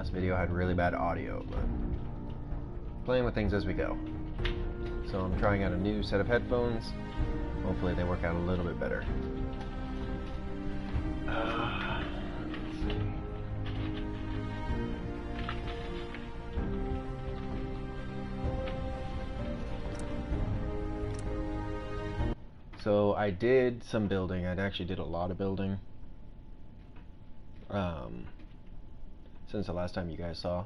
last video had really bad audio, but playing with things as we go. So I'm trying out a new set of headphones. Hopefully they work out a little bit better. Let's see. So I did some building. I actually did a lot of building since the last time you guys saw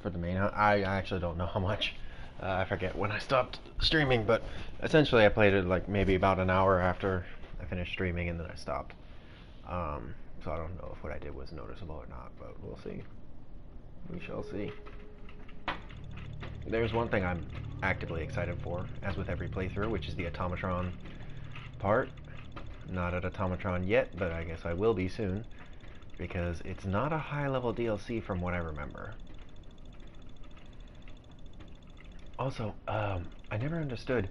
for the main house. I actually don't know how much. I forget when I stopped streaming, but essentially I played it like maybe about an hour after I finished streaming, and then I stopped. So I don't know if what I did was noticeable or not, but we'll see. We shall see. There's one thing I'm actively excited for, as with every playthrough, which is the Automatron part. Not at Automatron yet, but I guess I will be soon, because it's not a high-level DLC from what I remember. Also, I never understood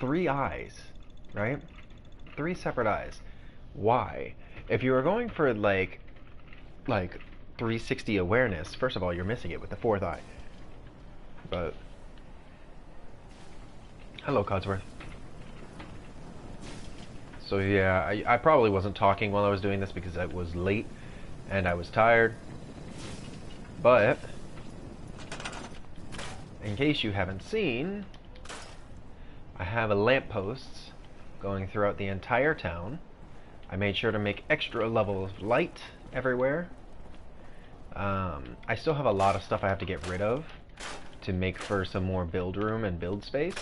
3 eyes, right? 3 separate eyes. Why? If you were going for like 360 awareness, first of all, you're missing it with the 4th eye. But hello, Codsworth. So yeah, I probably wasn't talking while I was doing this because I was late and I was tired. But in case you haven't seen, I have a lampposts going throughout the entire town. I made sure to make extra levels of light everywhere. I still have a lot of stuff I have to get rid of to make for some more build room and build space,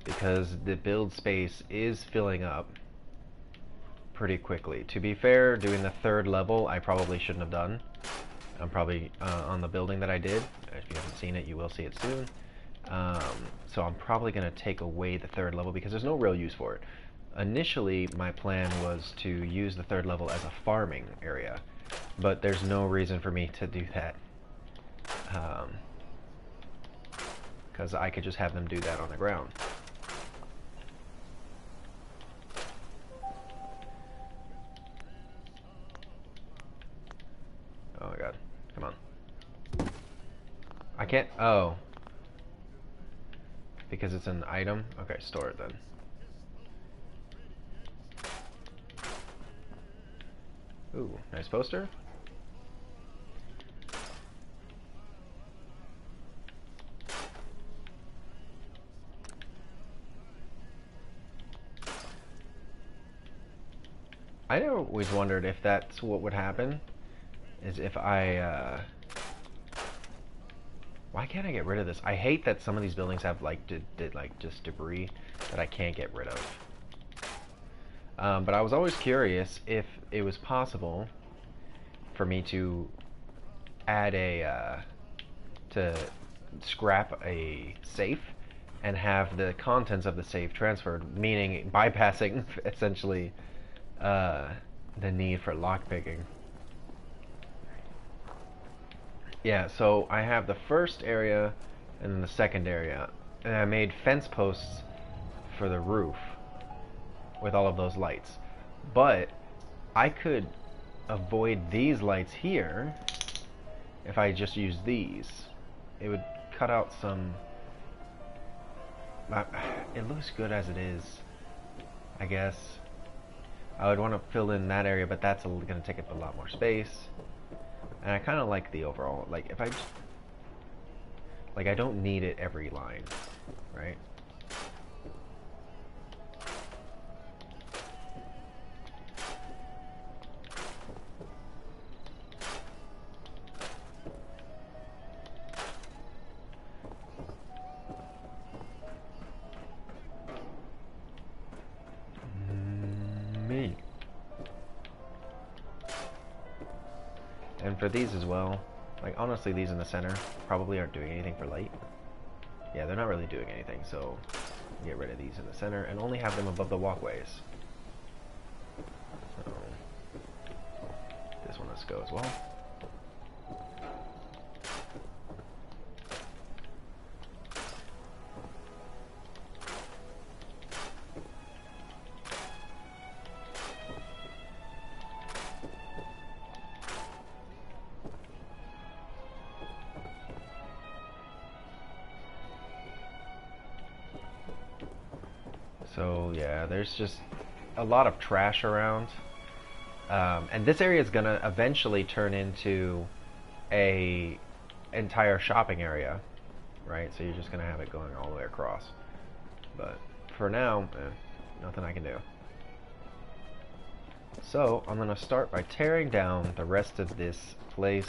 because the build space is filling up pretty quickly. To be fair, doing the 3rd level I probably shouldn't have done. I'm probably on the building that I did. If you haven't seen it, you will see it soon. So I'm probably going to take away the 3rd level because there's no real use for it. Initially, my plan was to use the 3rd level as a farming area, but there's no reason for me to do that. Because I could just have them do that on the ground. Oh my god. Come on. I can't... Oh. Because it's an item? Okay, store it then. Ooh, nice poster. I always wondered if that's what would happen, is if I, why can't I get rid of this? I hate that some of these buildings have, like, like, just debris that I can't get rid of. But I was always curious if it was possible for me to add to scrap a safe and have the contents of the safe transferred, meaning bypassing, essentially, the need for lockpicking. Yeah, so I have the first area and then the second area, and I made fence posts for the roof with all of those lights. But I could avoid these lights here if I just use these. It would cut out some... It looks good as it is, I guess. I would want to fill in that area, but that's going to take up a lot more space. And I kind of like the overall, like, if I just, like, I don't need it every line, right? And for these as well, like, honestly, these in the center probably aren't doing anything for light. Yeah, they're not really doing anything, so get rid of these in the center and only have them above the walkways. So this one let's go as well. So yeah, there's just a lot of trash around. And this area is gonna eventually turn into a entire shopping area, right? So you're just gonna have it going all the way across. But for now, nothing I can do. So I'm gonna start by tearing down the rest of this place,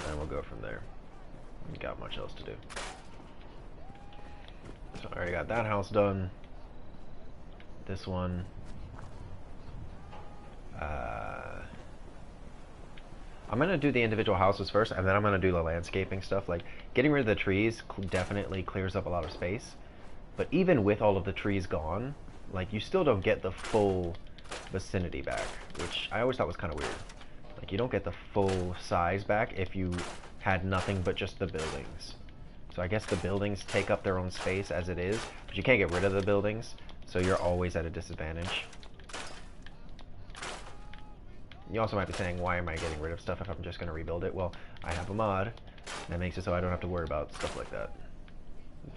and we'll go from there. We got much else to do. So I already got that house done. This one. I'm gonna do the individual houses first, and then I'm gonna do the landscaping stuff. Like, getting rid of the trees definitely clears up a lot of space. But even with all of the trees gone, like, you still don't get the full vicinity back, which I always thought was kind of weird. Like, you don't get the full size back if you had nothing but just the buildings. So I guess the buildings take up their own space as it is, but you can't get rid of the buildings, so you're always at a disadvantage. You also might be saying, why am I getting rid of stuff if I'm just going to rebuild it? Well, I have a mod that makes it so I don't have to worry about stuff like that.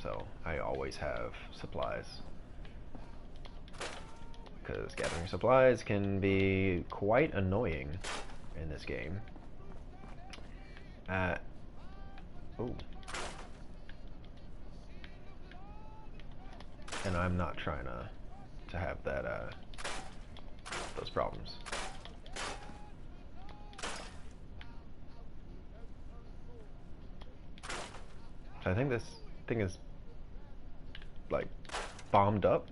So I always have supplies. Because gathering supplies can be quite annoying in this game. Oh. And I'm not trying to have that, those problems. So I think this thing is, like, bombed up.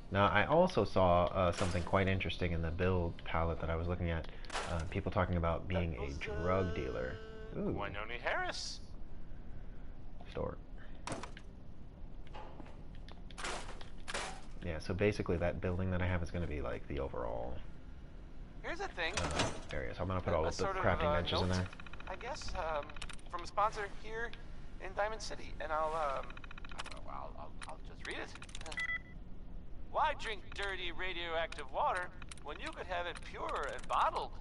Now, I also saw something quite interesting in the build palette that I was looking at. People talking about being a drug dealer. Ooh. Winoni Harris. Store. Yeah, so basically that building that I have is going to be like the overall Here's the thing. area. So I'm going to put all of the crafting benches in there. I guess from a sponsor here in Diamond City, and I'll just read it. Why drink dirty radioactive water when you could have it pure and bottled?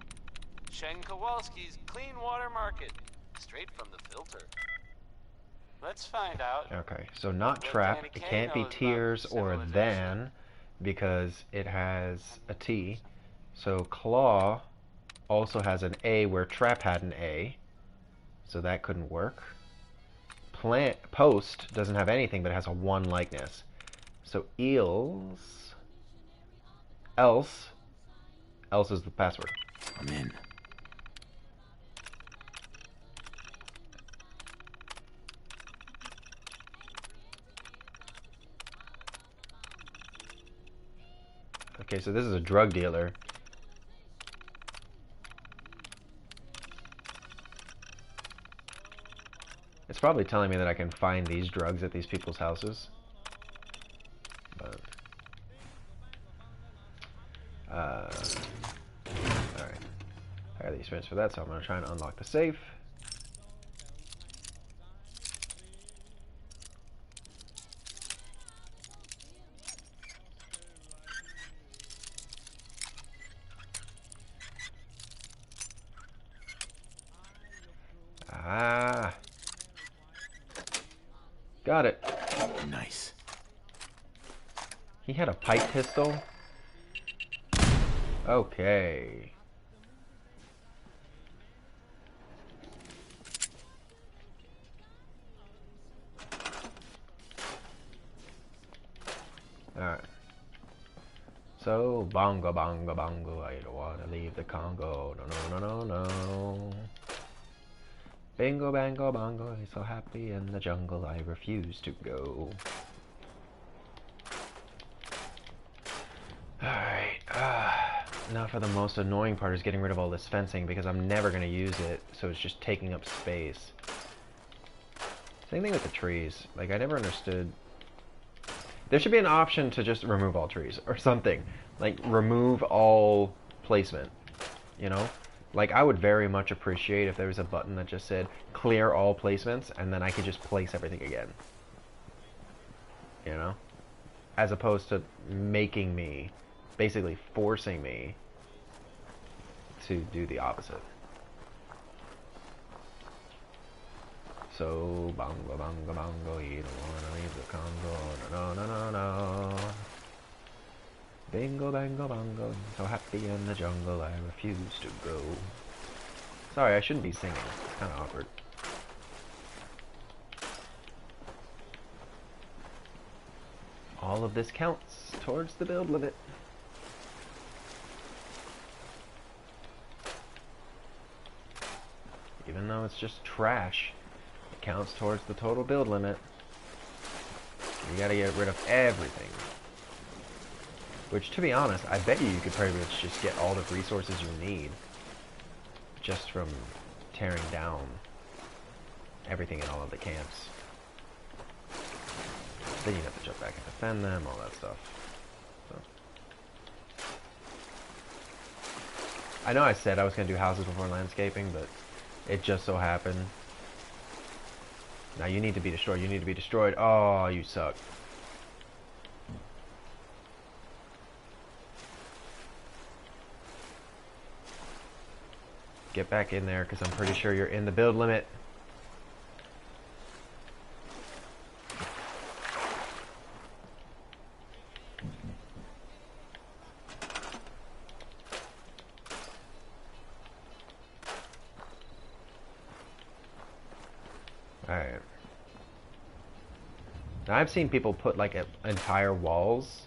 Chen Kowalski's Clean Water Market, straight from the filter. Let's find out. Okay, so not trap. It can't be tears or than because it has a T. So claw also has an A where trap had an A. So that couldn't work. Post doesn't have anything but it has a 1 likeness. So eels. Else is the password. I'm in. Okay, so this is a drug dealer. It's probably telling me that I can find these drugs at these people's houses. But alright. I got the experience for that, so I'm going to try and unlock the safe. Ah. Got it. Nice. He had a pipe pistol? Okay. Alright. So, bongo, bongo, bongo, I don't want to leave the Congo. No, no, no, no, no. Bingo, bango, bongo, he's so happy in the jungle, I refuse to go. Alright, now for the most annoying part is getting rid of all this fencing because I'm never going to use it, so it's just taking up space. Same thing with the trees. Like, I never understood. There should be an option to just remove all trees or something. Like, remove all placement, you know? Like, I would very much appreciate if there was a button that just said clear all placements and then I could just place everything again. you know? As opposed to making me, basically forcing me to do the opposite. So, bongo, bongo, bongo, you don't wanna leave the Congo, no, no, no, no, no. Bingo, bango, bongo, so happy in the jungle, I refuse to go. Sorry, I shouldn't be singing, it's kinda awkward. All of this counts towards the build limit. Even though it's just trash, it counts towards the total build limit. You gotta get rid of everything. Which, to be honest, I bet you could pretty much just get all the resources you need just from tearing down everything in all of the camps. Then you'd have to jump back and defend them, all that stuff. So. I know I said I was going to do houses before landscaping, but it just so happened. Now you need to be destroyed, you need to be destroyed. Oh, you suck. Get back in there, because I'm pretty sure you're in the build limit. Alright. Now I've seen people put like entire walls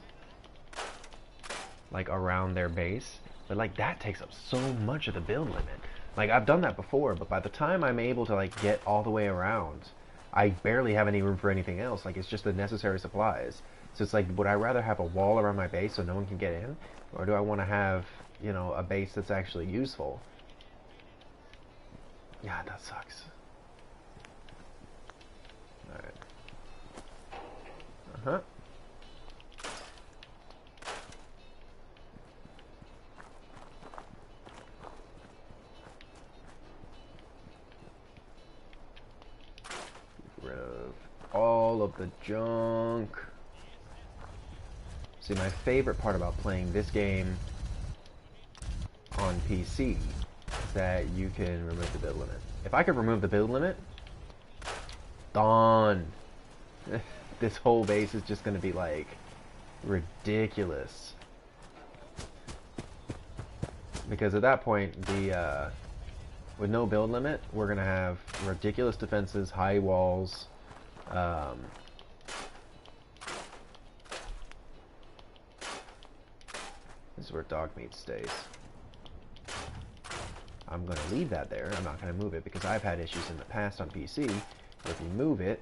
like around their base, but like that takes up so much of the build limit. Like I've done that before, but by the time I'm able to like get all the way around, I barely have any room for anything else. Like it's just the necessary supplies. So it's like, would I rather have a wall around my base so no one can get in? Or do I want to have, you know, a base that's actually useful? Yeah, that sucks. Alright. Uh-huh. Get rid of all of the junk. See, my favorite part about playing this game on PC is that you can remove the build limit. If I could remove the build limit, done. This whole base is just going to be like ridiculous. Because at that point, with no build limit, we're going to have ridiculous defenses, high walls. This is where dog meat stays. I'm going to leave that there. I'm not going to move it because I've had issues in the past on PC where if you move it,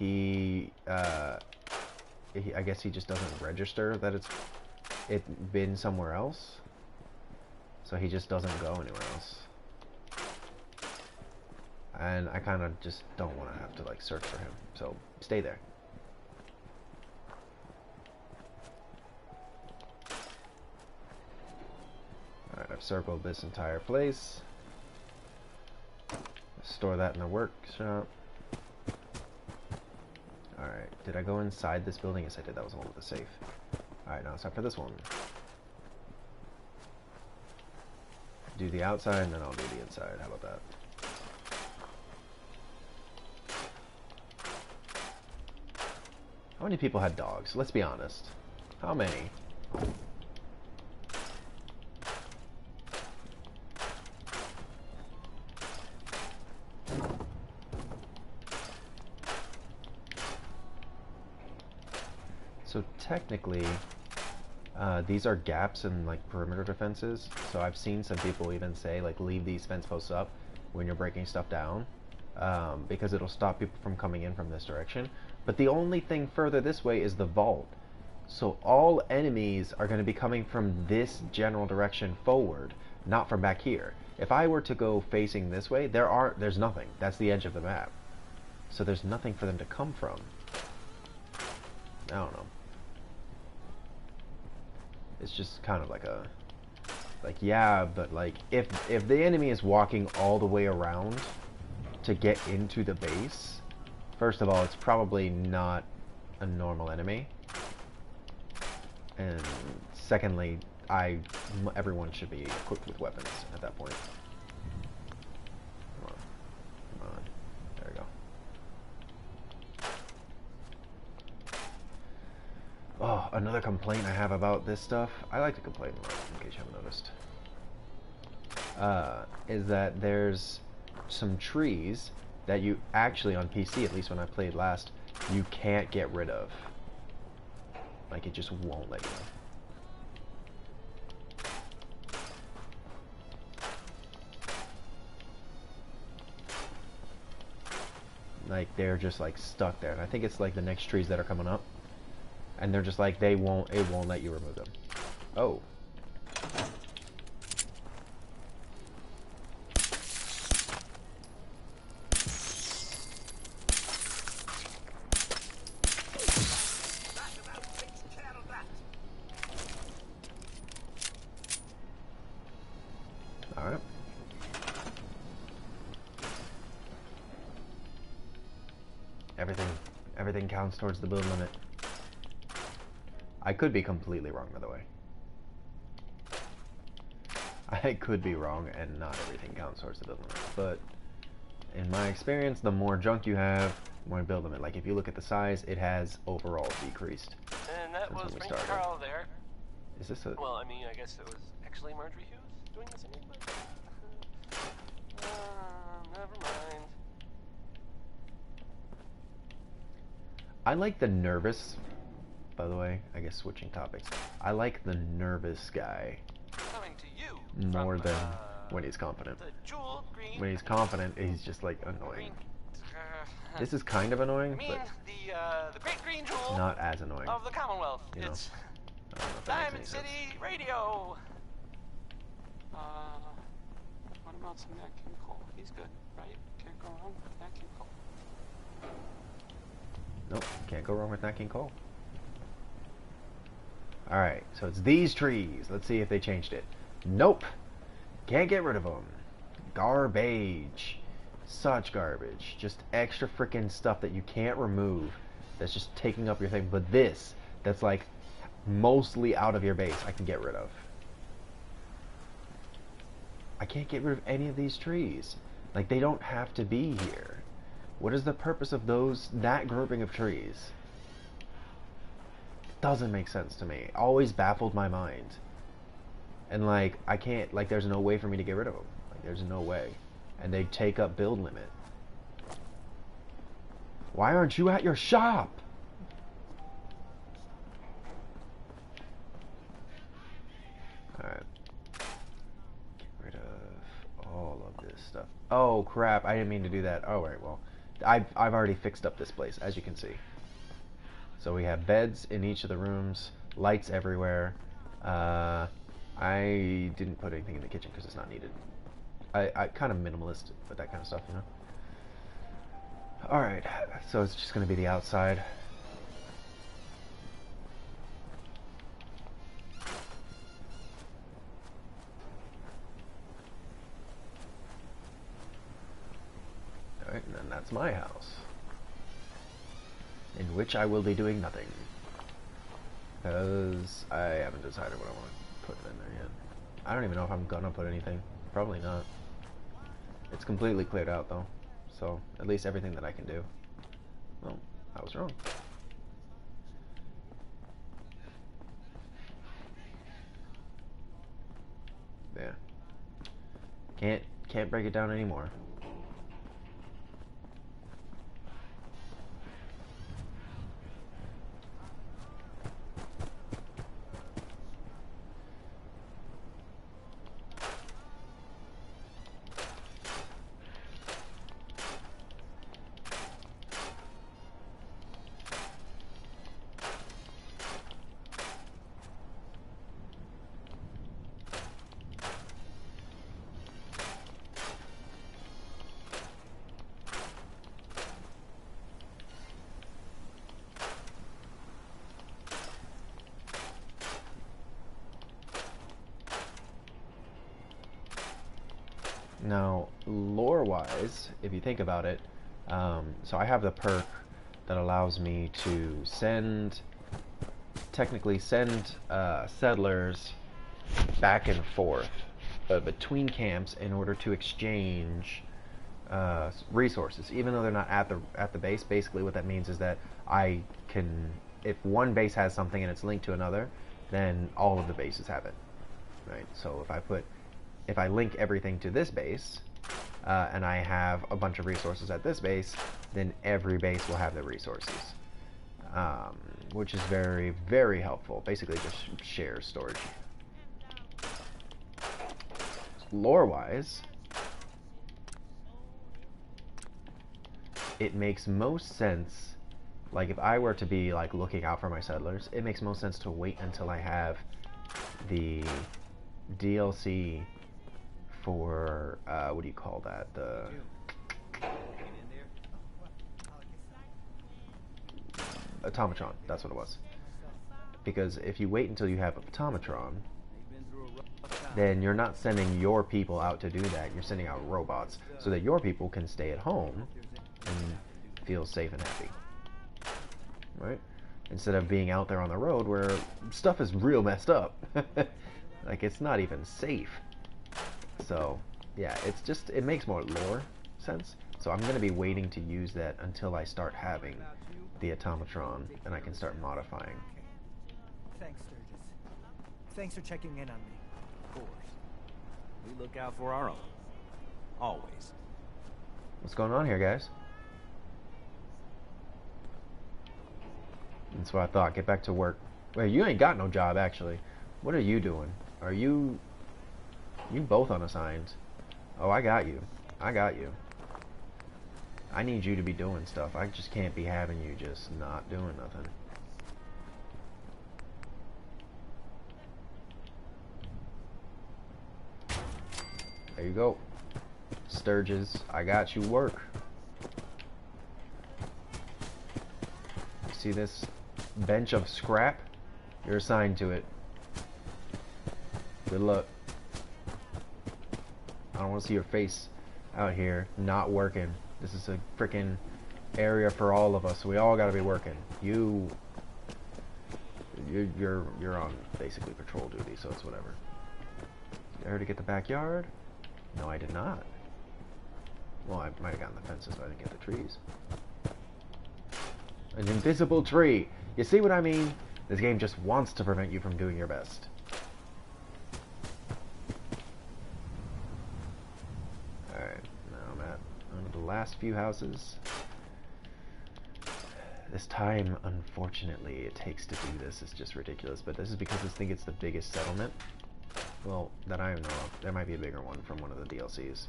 I guess he just doesn't register that it's been somewhere else. So he just doesn't go anywhere else. And I kind of just don't want to have to like search for him. So stay there. Alright, I've circled this entire place. Store that in the workshop. Alright, did I go inside this building? Yes, I did. That was all of the safe. Alright, now it's time for this one. Do the outside, and then I'll do the inside. How about that? How many people had dogs? Let's be honest. How many? So technically, these are gaps in like perimeter defenses. So I've seen some people even say like leave these fence posts up when you're breaking stuff down, because it'll stop people from coming in from this direction. But the only thing further this way is the vault. So all enemies are going to be coming from this general direction forward, not from back here. If I were to go facing this way, there's nothing. That's the edge of the map. So there's nothing for them to come from. I don't know. It's just kind of like yeah, but like if the enemy is walking all the way around to get into the base, first of all, it's probably not a normal enemy. And secondly, everyone should be equipped with weapons at that point. Come on. Come on. There we go. Oh, another complaint I have about this stuff, I like to complain a lot, in case you haven't noticed, is that there's some trees that you actually, on PC, at least when I played last, you can't get rid of. Like, it just won't let you. Like, they're just, like, stuck there. And I think it's, like, the next trees that are coming up. And they're just like, it won't let you remove them. Oh. Alright. Everything counts towards the build limit. I could be completely wrong, by the way. I could be wrong, and not everything counts towards the build limit. But in my experience, the more junk you have, the more build limit. Like, if you look at the size, it has overall decreased. And that was Frank Carl there. Is this a... Well, I mean, I guess it was actually Marjorie Hughes doing this again, but... never mind. I like the nervous... By the way, I guess switching topics. I like the nervous guy Coming to you more from, than when he's confident. The jewel green. When he's confident, he's just like annoying. Green, This is kind of annoying, I mean, but the great green jewel not as annoying. of the Commonwealth. You know, It's I don't know if that Diamond makes any City Radio. What about some Nat King Cole? He's good, right? Can't go wrong with Nat King Cole. Nope, can't go wrong with Nat King Cole. Alright, so it's these trees. Let's see if they changed it. Nope. Can't get rid of them. Garbage. Such garbage. Just extra freaking stuff that you can't remove. That's just taking up your thing. But this, that's like mostly out of your base, I can get rid of. I can't get rid of any of these trees. Like, they don't have to be here. What is the purpose of that grouping of trees? Doesn't make sense to me. Always baffled my mind. And like, I can't, like, there's no way for me to get rid of them. Like, there's no way. And they take up build limit. Why aren't you at your shop? Alright. Get rid of all of this stuff. Oh crap, I didn't mean to do that. Oh right, well, I've already fixed up this place, as you can see. So we have beds in each of the rooms, lights everywhere. I didn't put anything in the kitchen because it's not needed. I kind of minimalist with that kind of stuff, you know. Alright, so it's just going to be the outside. Alright, and then that's my house, in which I will be doing nothing, because I haven't decided what I want to put in there yet. I don't even know if I'm gonna put anything. Probably not. It's completely cleared out though, so at least everything that I can do. Well, I was wrong. Yeah. Can't break it down anymore. Now, lore-wise, if you think about it, so I have the perk that allows me to technically send settlers back and forth between camps in order to exchange resources, even though they're not at the base. Basically, what that means is that I can, if one base has something and it's linked to another, then all of the bases have it, right? So if I link everything to this base, and I have a bunch of resources at this base, then every base will have the resources, which is very, very helpful. Basically, just shares storage. Lore-wise, it makes most sense. Like, if I were to be like looking out for my settlers, it makes most sense to wait until I have the DLC for what do you call that? The Automatron. That's what it was. Because if you wait until you have Automatron, then you're not sending your people out to do that. You're sending out robots so that your people can stay at home and feel safe and happy, right? Instead of being out there on the road where stuff is real messed up. Like, it's not even safe. So yeah, it makes more lore sense. So I'm going to be waiting to use that until I start having the Automatron and I can start modifying. Thanks, Sturgis. Thanks for checking in on me. Of course. We look out for our own. Always. What's going on here, guys? That's what I thought. Get back to work. Wait, you ain't got no job, actually. What are you doing? Are you both unassigned? Oh, I got you. I got you. I need you to be doing stuff. I just can't be having you just not doing nothing. There you go. Sturgis, I got you work. See this bench of scrap? You're assigned to it. Good luck. I don't want to see your face out here not working. This is a freaking area for all of us. We all got to be working. You're on basically patrol duty, so it's whatever. Did I already get the backyard? No, I did not. Well, I might have gotten the fences, but I didn't get the trees. An invisible tree. You see what I mean? This game just wants to prevent you from doing your best. Alright, now I'm at one of the last few houses. This time, unfortunately, it takes to do this. It's just ridiculous, but this is because I think it's the biggest settlement. Well, that I know of. There might be a bigger one from one of the DLCs.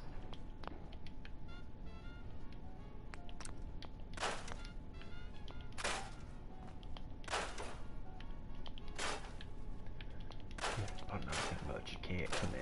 Oh, nothing but you can't come in.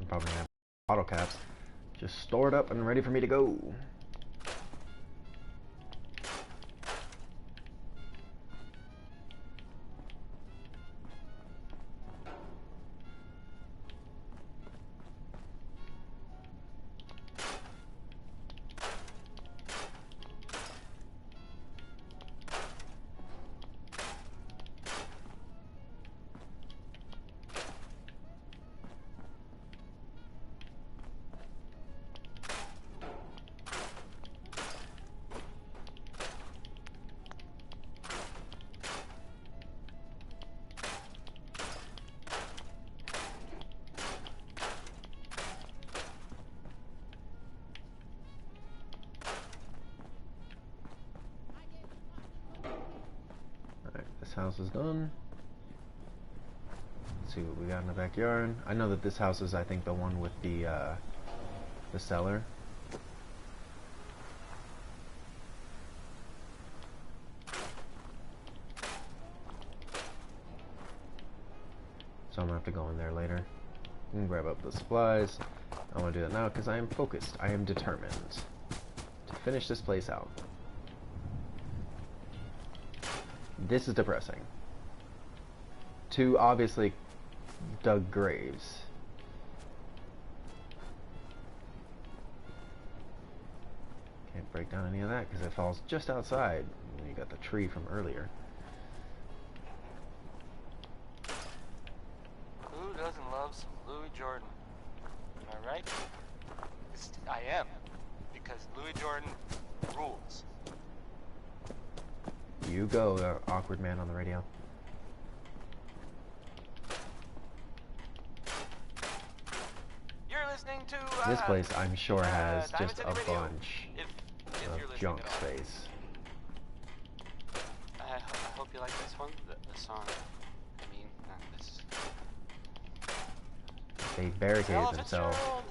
Probably have auto caps just stored up and ready for me to go. This house is done. Let's see what we got in the backyard. I know that this house is, I think, the one with the cellar. gonna have to go in there later. And grab up the supplies. I want to do that now because I am focused. I am determined to finish this place out. This is depressing. 2 obviously dug graves. Can't break down any of that because it falls just outside. And you got the tree from earlier. Who doesn't love some Louis Jordan? Am I right? I am. Because Louis Jordan rules. You go, awkward man on the radio. You're listening to This place, I'm sure, has Diamond just City a Radio. bunch If you're of listening junk at all. space. I hope you like this one, the song. I mean, this. They barricaded Ella themselves. Fitzgerald.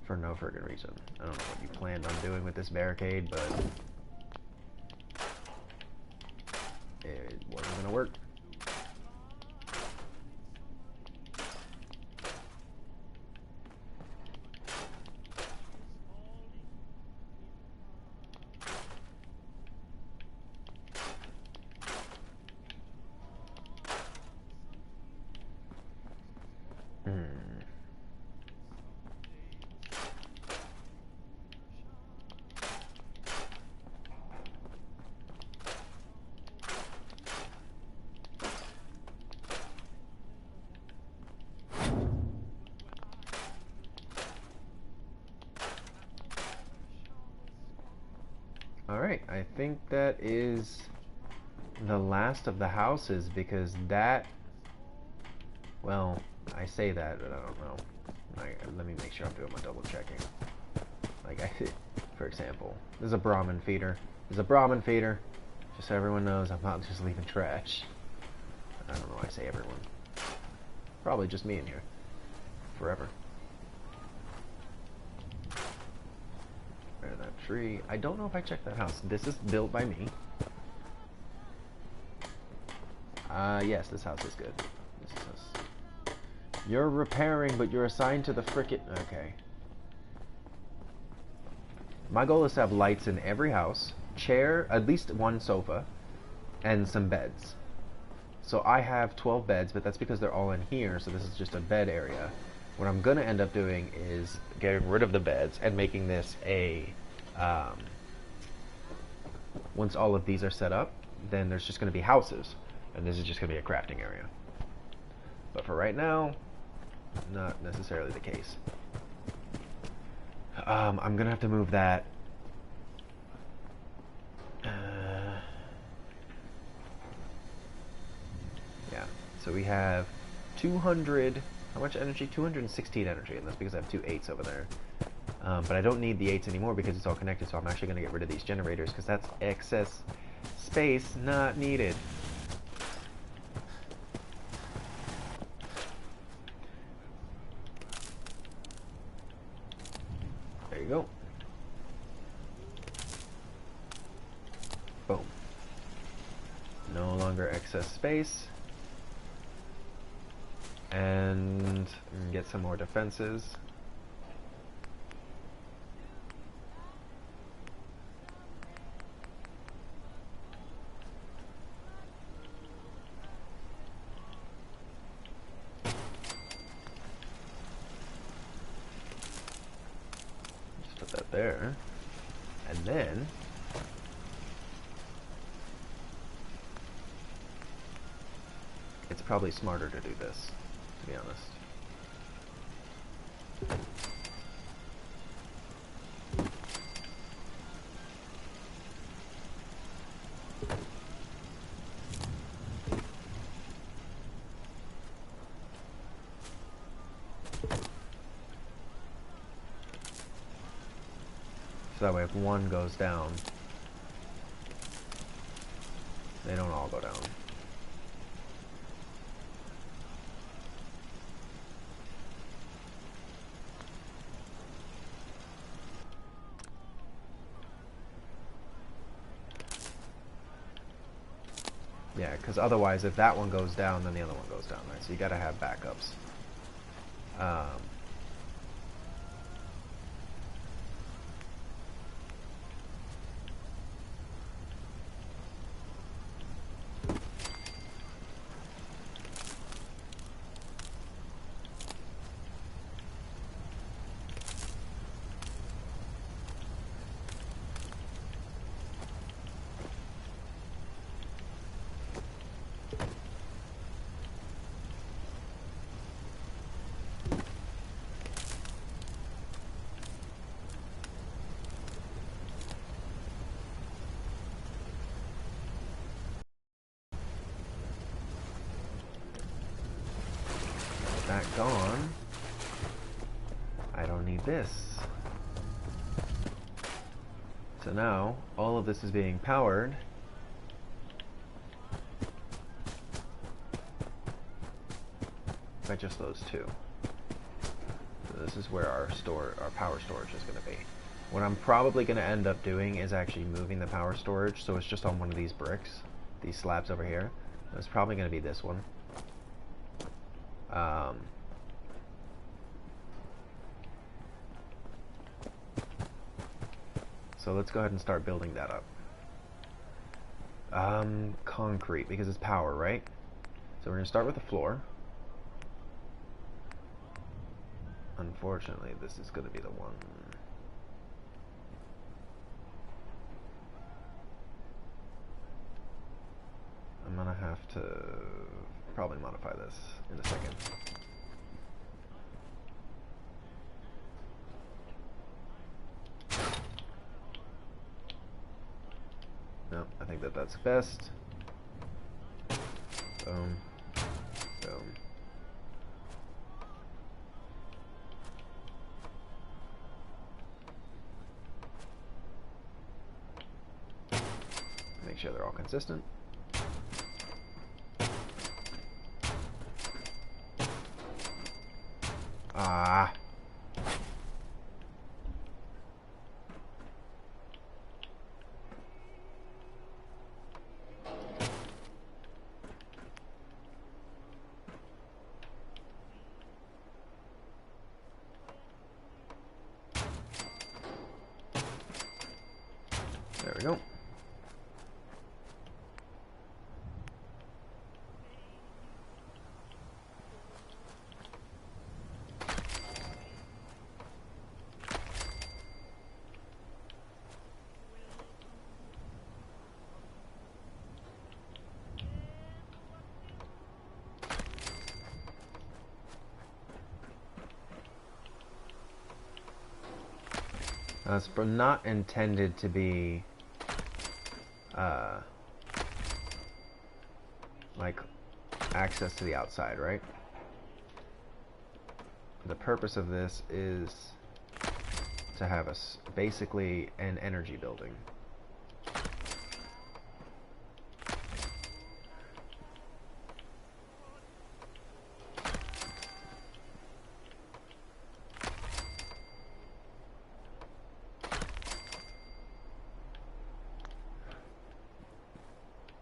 For no friggin' reason. I don't know what you planned on doing with this barricade, but it wasn't gonna work. Alright, I think that is the last of the houses because that, well, I say that, but I don't know. Let me make sure I'm doing my double checking. Like, for example, there's a Brahmin feeder. There's a Brahmin feeder. Just so everyone knows, I'm not just leaving trash. I don't know why I say everyone. Probably just me in here. Forever. There's that tree. I don't know if I checked that house. This is built by me. Yes, this house is good. This is You're repairing, but you're assigned to the frickin'... Okay. My goal is to have lights in every house, chair, at least one sofa, and some beds. So I have 12 beds, but that's because they're all in here, so this is just a bed area. What I'm going to end up doing is getting rid of the beds and making this a... once all of these are set up, then there's just going to be houses, and this is just going to be a crafting area. But for right now, not necessarily the case. I'm going to have to move that. Yeah, so we have 200, how much energy? 216 energy, and that's because I have 2 8s over there. But I don't need the 8s anymore because it's all connected, so I'm actually going to get rid of these generators because that's excess space not needed. There you go. Boom. No longer excess space. And get some more defenses. Just put that there. And then it's probably smarter to do this, to be honest. So that way if one goes down, they don't all go down. Yeah, because otherwise, if that one goes down, then the other one goes down, right? So you gotta have backups. That gone. I don't need this. So now, all of this is being powered by just those two. So this is where our power storage is going to be. What I'm probably going to end up doing is actually moving the power storage so it's just on one of these bricks, these slabs over here. It's probably going to be this one. So let's go ahead and start building that up. Concrete, because it's power, right? So we're going to start with the floor. Unfortunately, this is going to be the one. I'm going to have to probably modify this in a second. No, I think that's best. Boom. Boom. Make sure they're all consistent. Ah. There we go. It's not intended to be like access to the outside, right? The purpose of this is to have basically an energy building.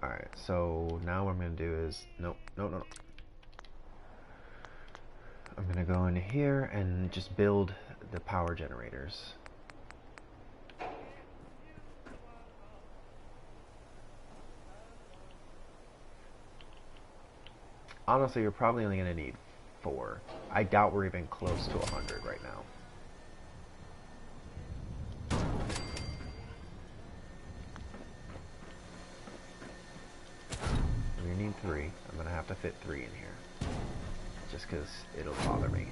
Alright, so now what I'm going to do is... No. I'm going to go in here and just build the power generators. Honestly, you're probably only going to need 4. I doubt we're even close to 100 right now. We need 3. I'm going to have to fit 3 in here. Just because it'll bother me.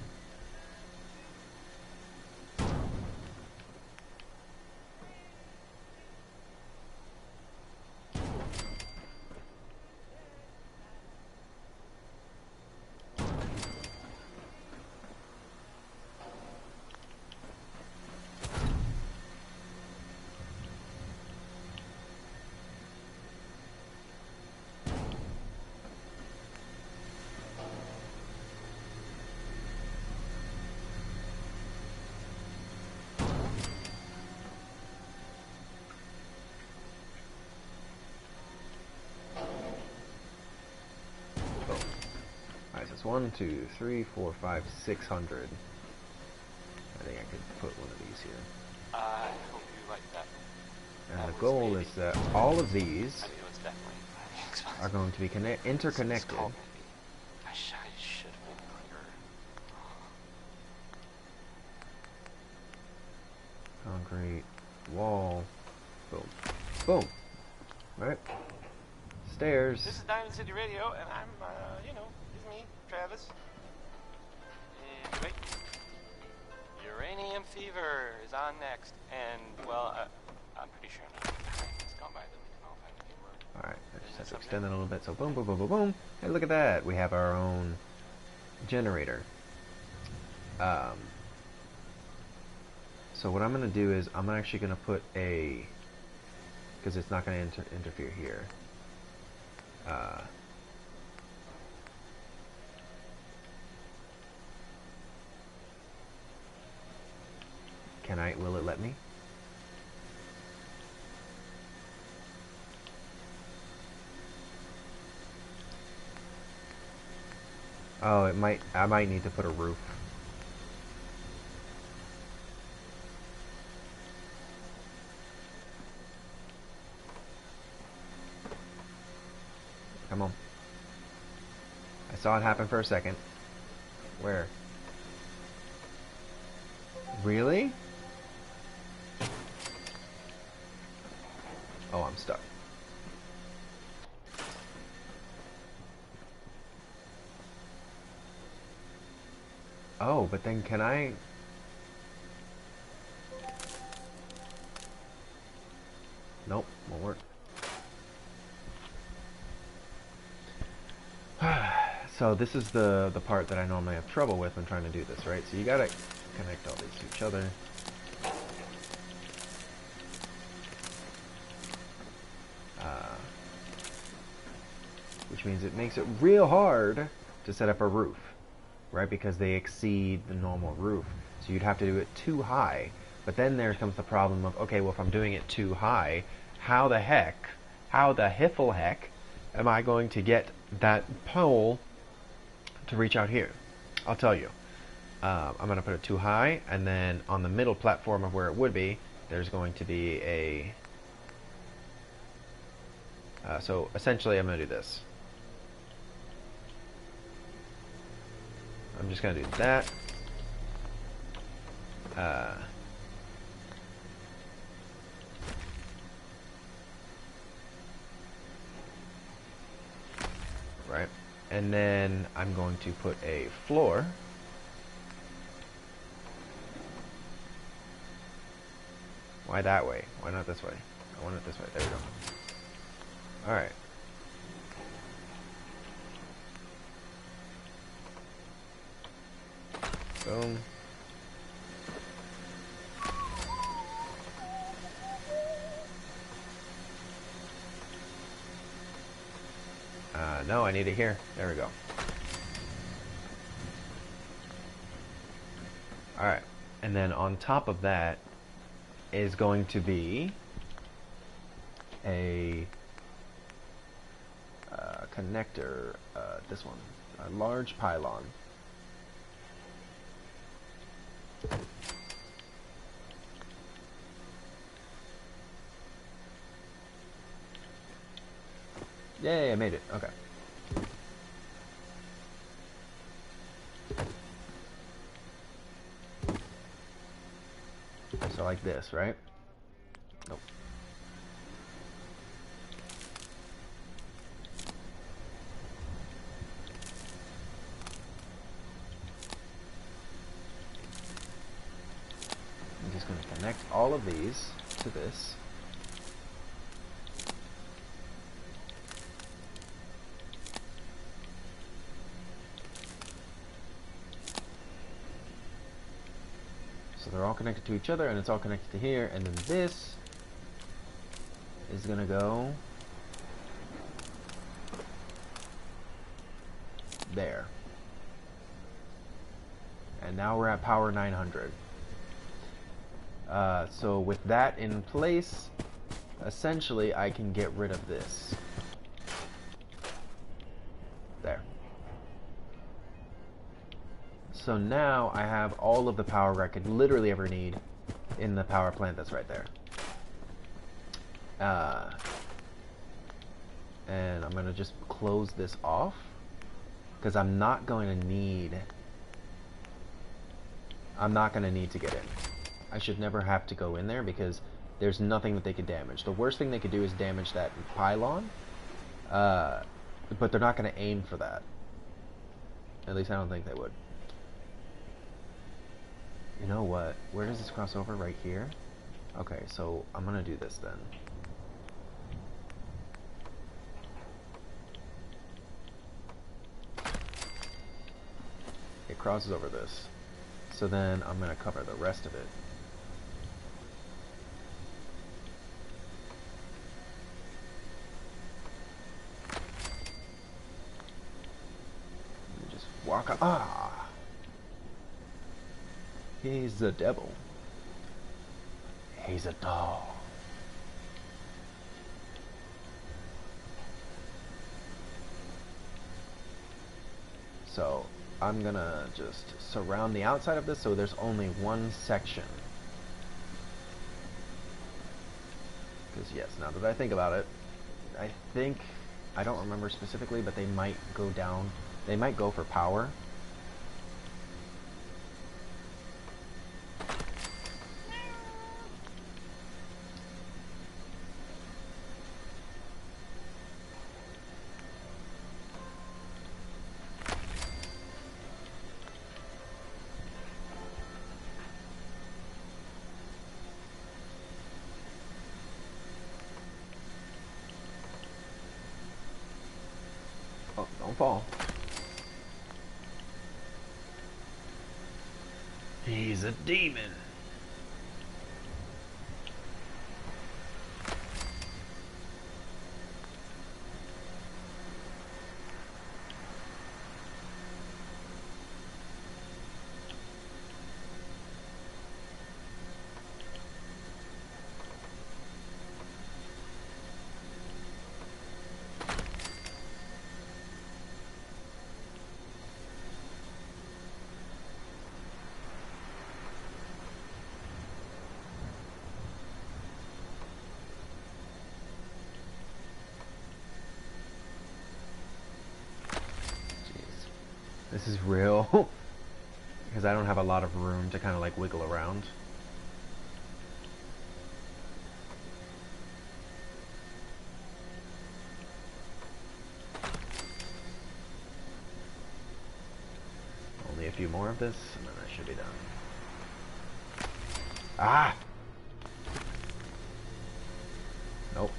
this? 1, 2, 3, 4, 5, 600. I think I could put one of these here. I hope you like that. And That the was goal maybe- is that all of these I mean, it was definitely expensive. are going to be interconnected. It's called maybe. I should have been quicker. Concrete wall. Boom. Boom. Right? Stairs. This is Diamond City Radio, and I'm, you know, it's me, Travis. Anyway, Uranium Fever is on next, and, well, I'm pretty sure I'm not it's gone by the week. I'll find a few words. Alright, I just have to extend it a little bit. So boom, boom, boom, boom, boom. Hey, look at that. We have our own generator. So what I'm going to do is I'm actually going to put a... because it's not going to interfere here. Will it let me? Oh, it might, I might need to put a roof. Come on. I saw it happen for a second. Where? Really? Oh, I'm stuck. Oh, but then can I... Nope, won't work. So this is the part that I normally have trouble with when trying to do this, right? So you gotta connect all these to each other. Which means it makes it real hard to set up a roof, right? Because they exceed the normal roof. So you'd have to do it too high. But then there comes the problem of, okay, well, if I'm doing it too high, how the hiffle heck am I going to get that pole to reach out here? I'll tell you. I'm going to put it too high, and then on the middle platform of where it would be, there's going to be a... so essentially I'm going to do this. I'm just going to do that. Right. And then I'm going to put a floor. Why that way? Why not this way? I want it this way. There we go. Alright. Boom. No, I need it here. There we go. Alright. And then on top of that is going to be a connector, this one, a large pylon. Yay, I made it. Okay. So like this, right? Nope. I'm just going to connect all of these to this. So they're all connected to each other, and it's all connected to here, and then this is gonna go there. And now we're at power 900. So with that in place, essentially I can get rid of this. There. So now I have all of the power I could literally ever need in the power plant that's right there. And I'm going to just close this off because I'm not going to need to get in. I should never have to go in there because there's nothing that they could damage. The worst thing they could do is damage that pylon, but they're not going to aim for that. At least I don't think they would. You know what? Where does this cross over? Right here? Okay, so I'm going to do this then. It crosses over this. So then I'm going to cover the rest of it. Just walk up. Ah! He's the devil. He's a doll. So I'm gonna just surround the outside of this so there's only one section. Because yes, now that I think about it, I don't remember specifically, but they might go down, they might go for power. Oh, don't fall. He's a demon. This is real, because I don't have a lot of room to kind of like wiggle around. Only a few more of this, and then I should be done. Ah! Nope.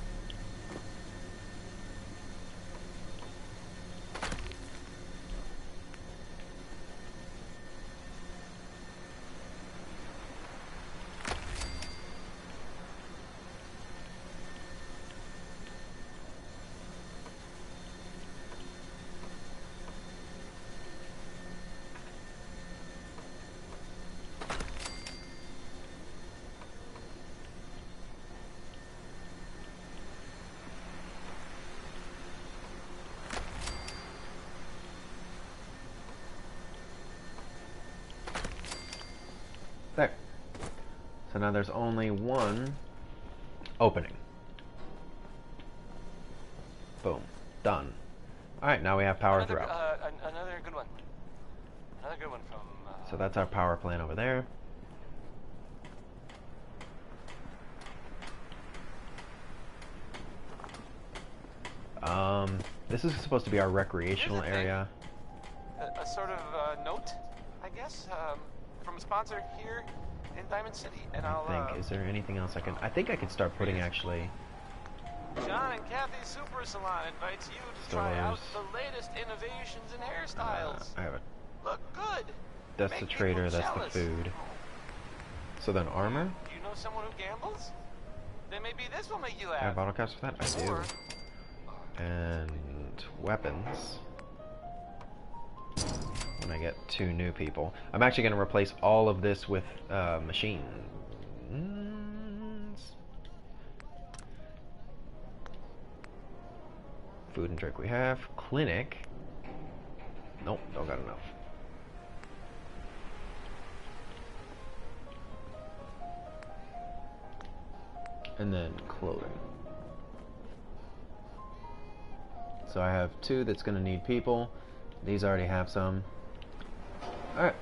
There. So now there's only one opening. Boom. Done. Alright, now we have power throughout. Another good one. Another good one from... So that's our power plant over there. This is supposed to be our recreational area. A sort of note, I guess, from a sponsor here in Diamond City, and I'll is there anything else I can... I think I could start putting actually... John and Kathy's Super Salon invites you to try out the latest innovations in hairstyles. I have a... Look good. That's Make the trader, people that's jealous. the food. So then armor? Do you know someone who gambles? Then maybe this will make you Can I laugh. bottle caps for that? I do. Or- And weapons. When I get 2 new people. I'm actually going to replace all of this with machines. Food and drink we have. Clinic. Nope, don't got enough. And then clothing. So I have 2 that's going to need people. These already have some. Alright.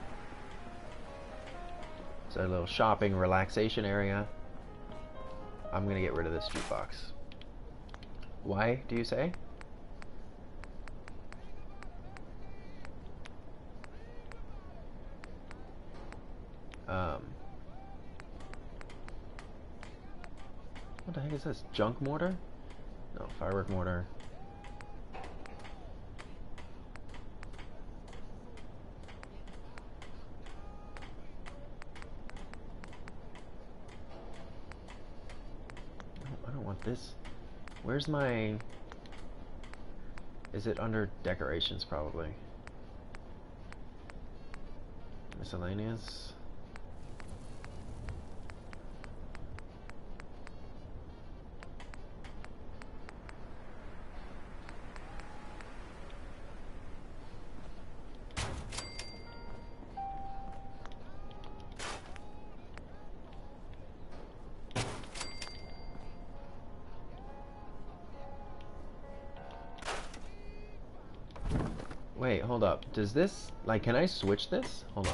So a little shopping relaxation area. I'm going to get rid of this jukebox. Why, do you say? What the heck is this? Junk mortar? No, firework mortar. I don't want this. Where's my... Is it under decorations, probably? Miscellaneous. Wait, hold up. Does this... Like, can I switch this? Hold on.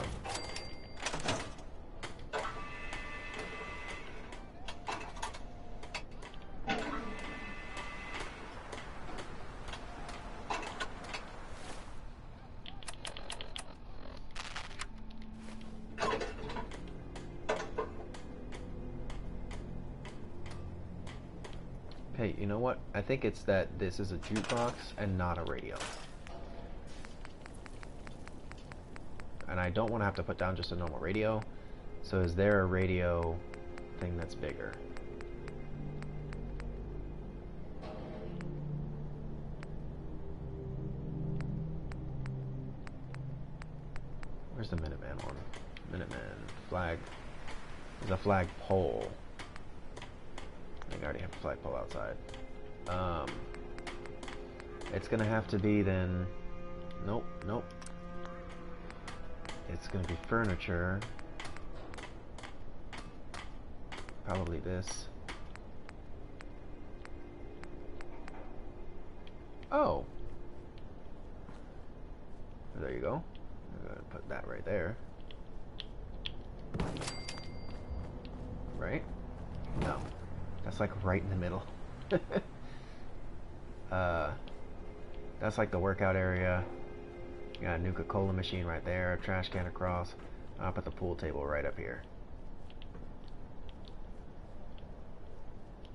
Hey, you know what? I think it's that this is a jukebox and not a radio. And I don't want to have to put down just a normal radio. So is there a radio thing that's bigger? Where's the Minuteman one? Minuteman flag. There's a flag pole. I think I already have a flagpole outside. It's gonna have to be then... Nope, nope. It's gonna be furniture. Probably this. Oh! There you go. I'm gonna put that right there. Right? No. That's like right in the middle. That's like the workout area. You got a Nuka-Cola machine right there, a trash can across. I'll put the pool table right up here.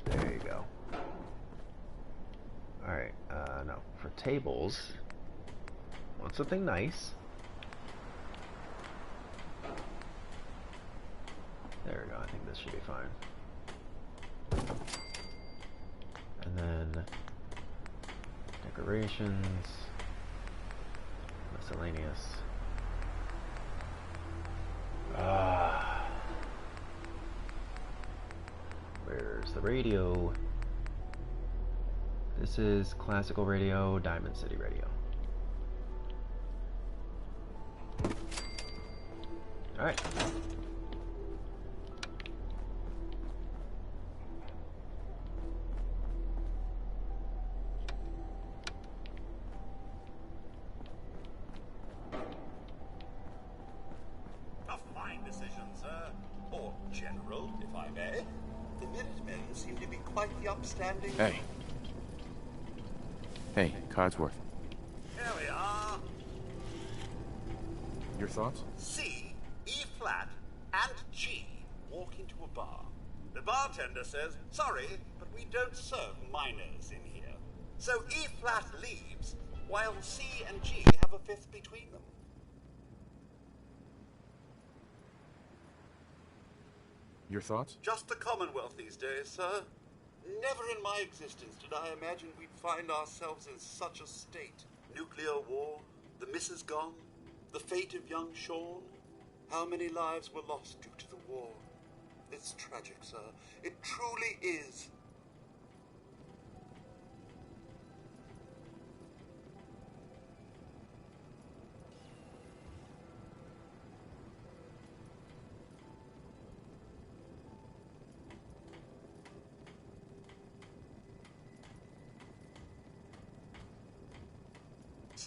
There you go. Alright, no. For tables, I want something nice. There we go, I think this should be fine. And then decorations, miscellaneous. Where's the radio? This is classical radio, Diamond City radio. Alright. Upstanding. Hey. Hey, Codsworth. Here we are. Your thoughts? C, E flat, and G walk into a bar. The bartender says, "Sorry, but we don't serve minors in here." So E flat leaves, while C and G have a fifth between them. Your thoughts? Just the Commonwealth these days, sir. Never in my existence did I imagine we'd find ourselves in such a state. Nuclear war, the missus gone, the fate of young Sean. How many lives were lost due to the war? It's tragic, sir. It truly is.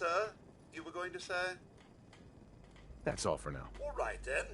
sir? You were going to say? That's all for now. All right, then.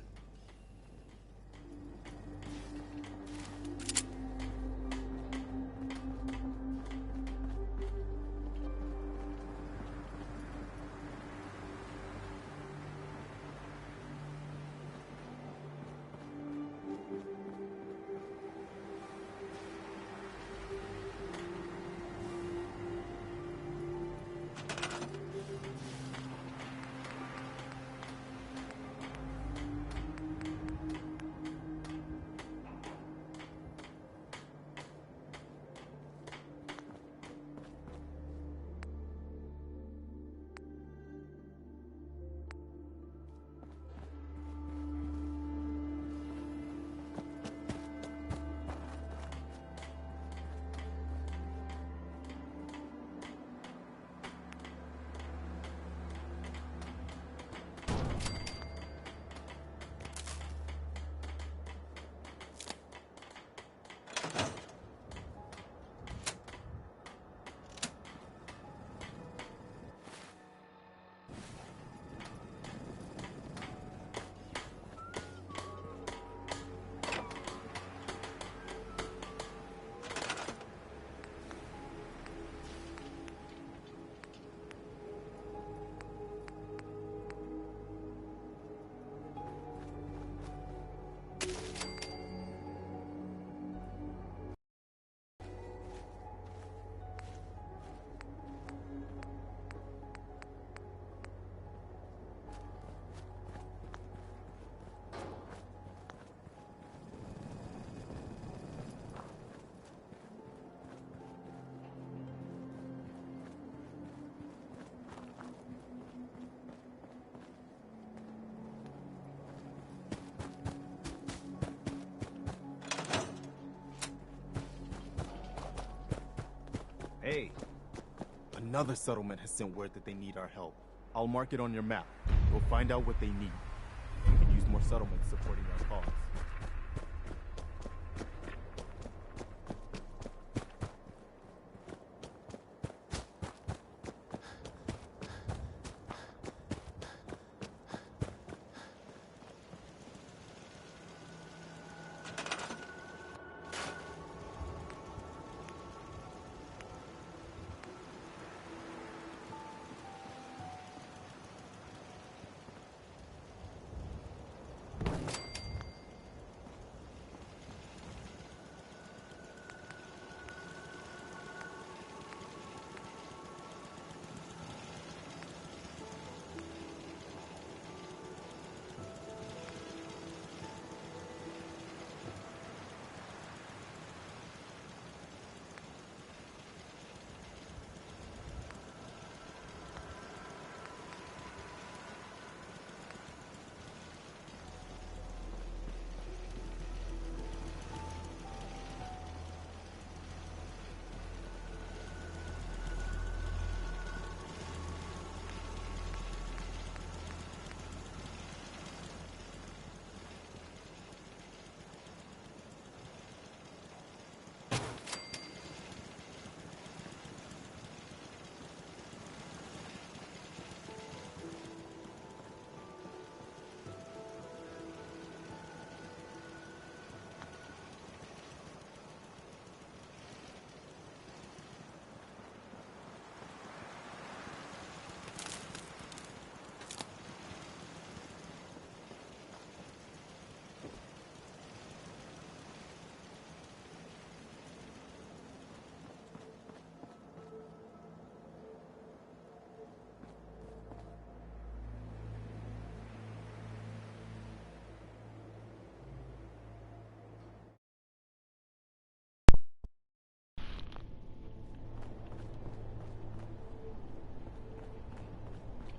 Hey, another settlement has sent word that they need our help. I'll mark it on your map. We'll find out what they need. We can use more settlements supporting our cause.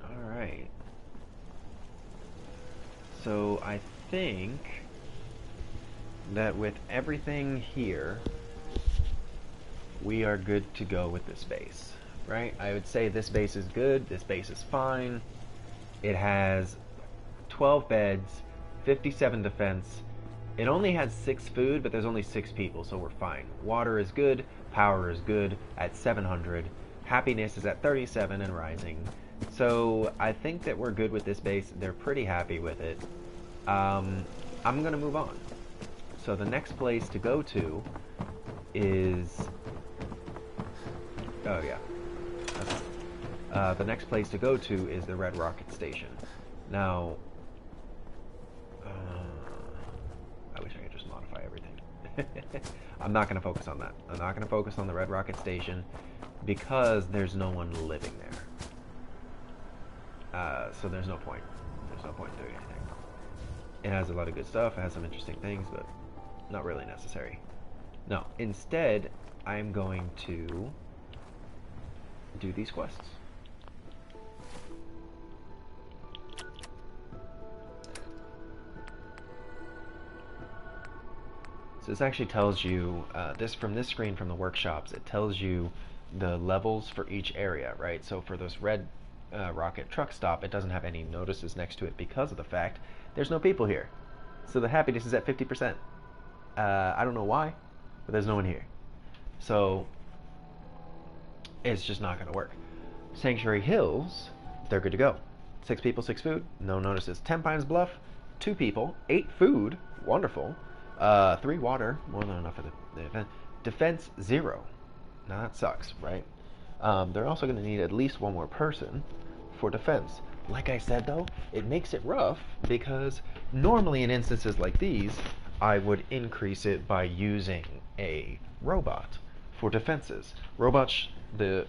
Alright. So I think that with everything here, we are good to go with this base, right? I would say this base is good, this base is fine. It has 12 beds, 57 defense. It only has 6 food, but there's only 6 people, so we're fine. Water is good, power is good at 700. Happiness is at 37 and rising. So I think that we're good with this base. They're pretty happy with it. I'm going to move on. So the next place to go to is... Oh, yeah. The next place to go to is the Red Rocket Station. Now, I wish I could just modify everything. I'm not going to focus on that. I'm not going to focus on the Red Rocket Station because there's no one living there. So there's no point. There's no point in doing anything. It has a lot of good stuff. It has some interesting things, but not really necessary. No. Instead, I'm going to do these quests. So this actually tells you, from this screen from the workshops, it tells you the levels for each area, right? So for this red rocket truck stop, it doesn't have any notices next to it because of the fact there's no people here. So the happiness is at 50%. I don't know why, but there's no one here. So it's just not going to work. Sanctuary Hills, they're good to go. 6 people, 6 food, no notices. 10 Pines Bluff, 2 people, 8 food, wonderful. 3 water, more than enough for the event. Defense 0. Now that sucks, right? They're also going to need at least 1 more person for defense. Like I said though, it makes it rough because normally in instances like these, I would increase it by using a robot for defenses. Robots,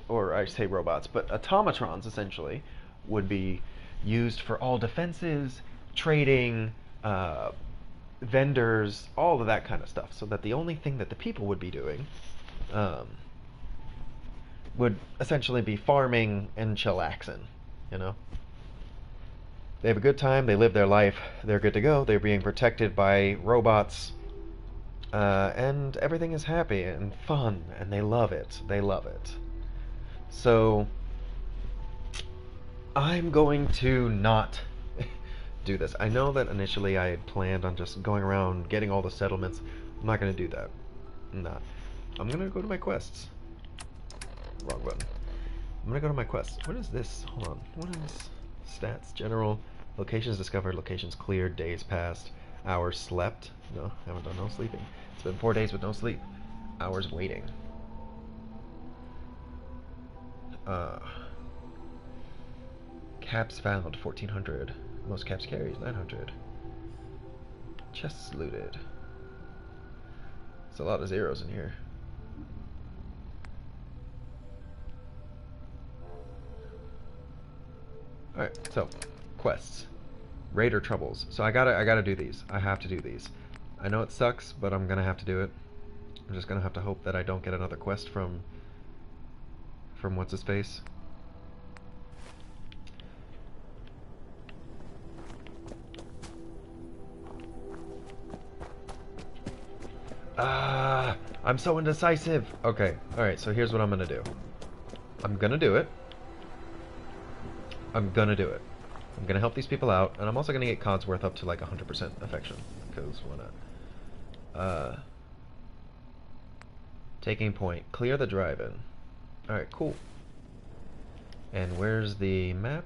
or I say robots, but automatrons essentially would be used for all defenses, trading, vendors, all of that kind of stuff, so that the only thing that the people would be doing would essentially be farming and chillaxing, you know? They have a good time, they live their life, they're good to go, they're being protected by robots, and everything is happy and fun, and they love it. They love it. So, I'm going to not do this. I know that initially I had planned on just going around getting all the settlements. I'm not going to do that. I'm not. I'm going to go to my quests. Wrong button. I'm going to go to my quests. What is this? Hold on. What is stats? General. Locations discovered. Locations cleared. Days passed. Hours slept. No, haven't done no sleeping. It's been 4 days with no sleep. Hours waiting. Caps found 1,400. Most caps carries 900. Chests looted. There's a lot of zeros in here. Alright, so quests. Raider troubles. So I gotta do these. I have to do these. I know it sucks, but I'm gonna have to do it. I'm just gonna have to hope that I don't get another quest from what's his face. I'm so indecisive. Okay, alright, so here's what I'm gonna do. I'm gonna do it. I'm gonna do it. I'm gonna help these people out, and I'm also gonna get Codsworth up to like 100% affection, because why not? Taking point. Clear the drive-in. Alright, cool. And where's the map?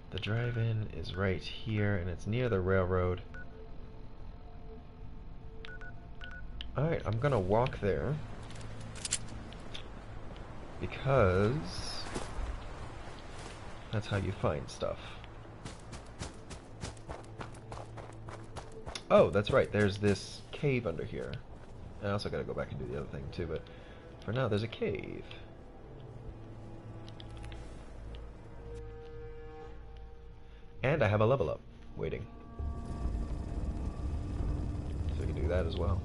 The drive-in is right here, and it's near the railroad. Alright, I'm gonna walk there. Because that's how you find stuff. Oh, that's right, there's this cave under here. I also gotta go back and do the other thing too, but for now there's a cave. And I have a level up waiting. So we can do that as well.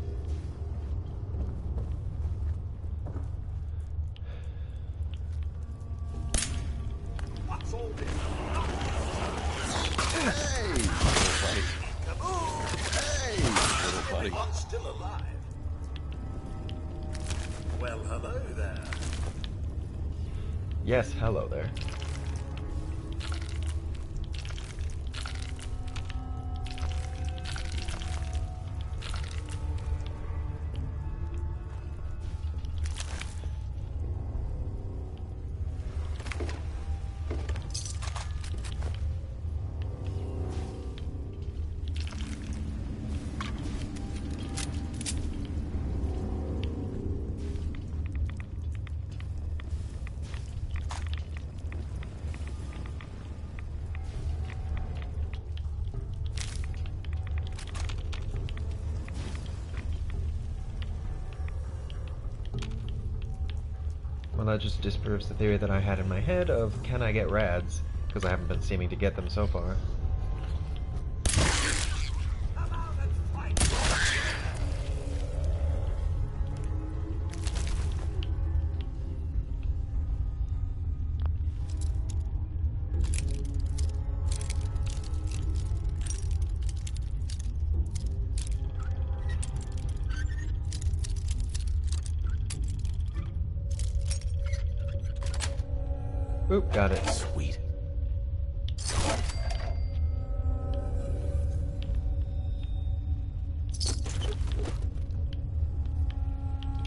What's all this? Hey, little buddy. Kaboom! Hey, little buddy. Everyone's still alive. Well, hello there. Yes, hello there. Well, that just disproves the theory that I had in my head of can I get rads? Because I haven't been seeming to get them so far. Oop, got it. Sweet.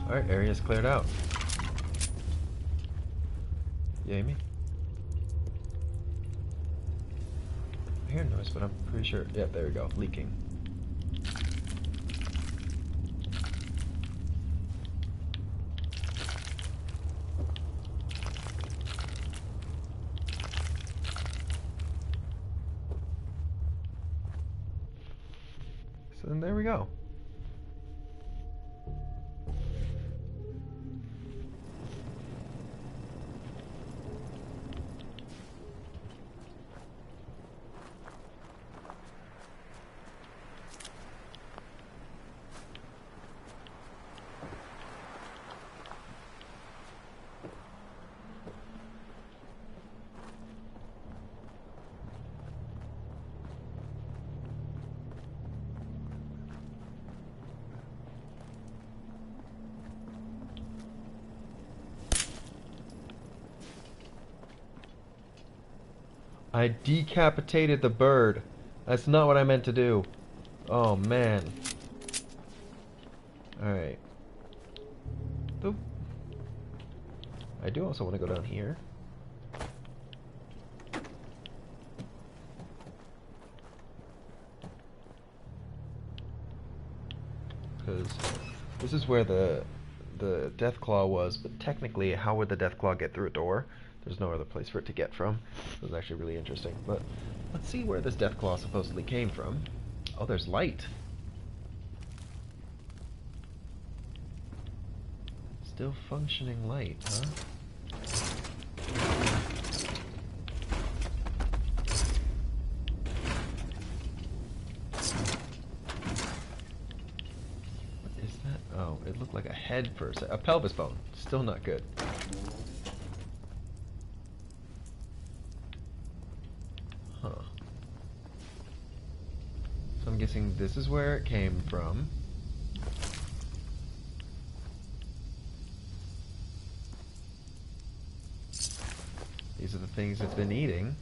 Alright, area's cleared out. Yay me. I hear noise, but I'm pretty sure. Yeah, there we go. Leaking. So then there we go. I decapitated the bird. That's not what I meant to do. Oh man. Alright. Boop. I do also want to go down here. Because this is where the death claw was, but technically how would the death claw get through a door? There's no other place for it to get from. This is actually really interesting. But let's see where this death claw supposedly came from. Oh, there's light. Still functioning light, huh? What is that? Oh, it looked like a head for a second. A pelvis bone. Still not good. Huh. So I'm guessing this is where it came from. These are the things it's been eating.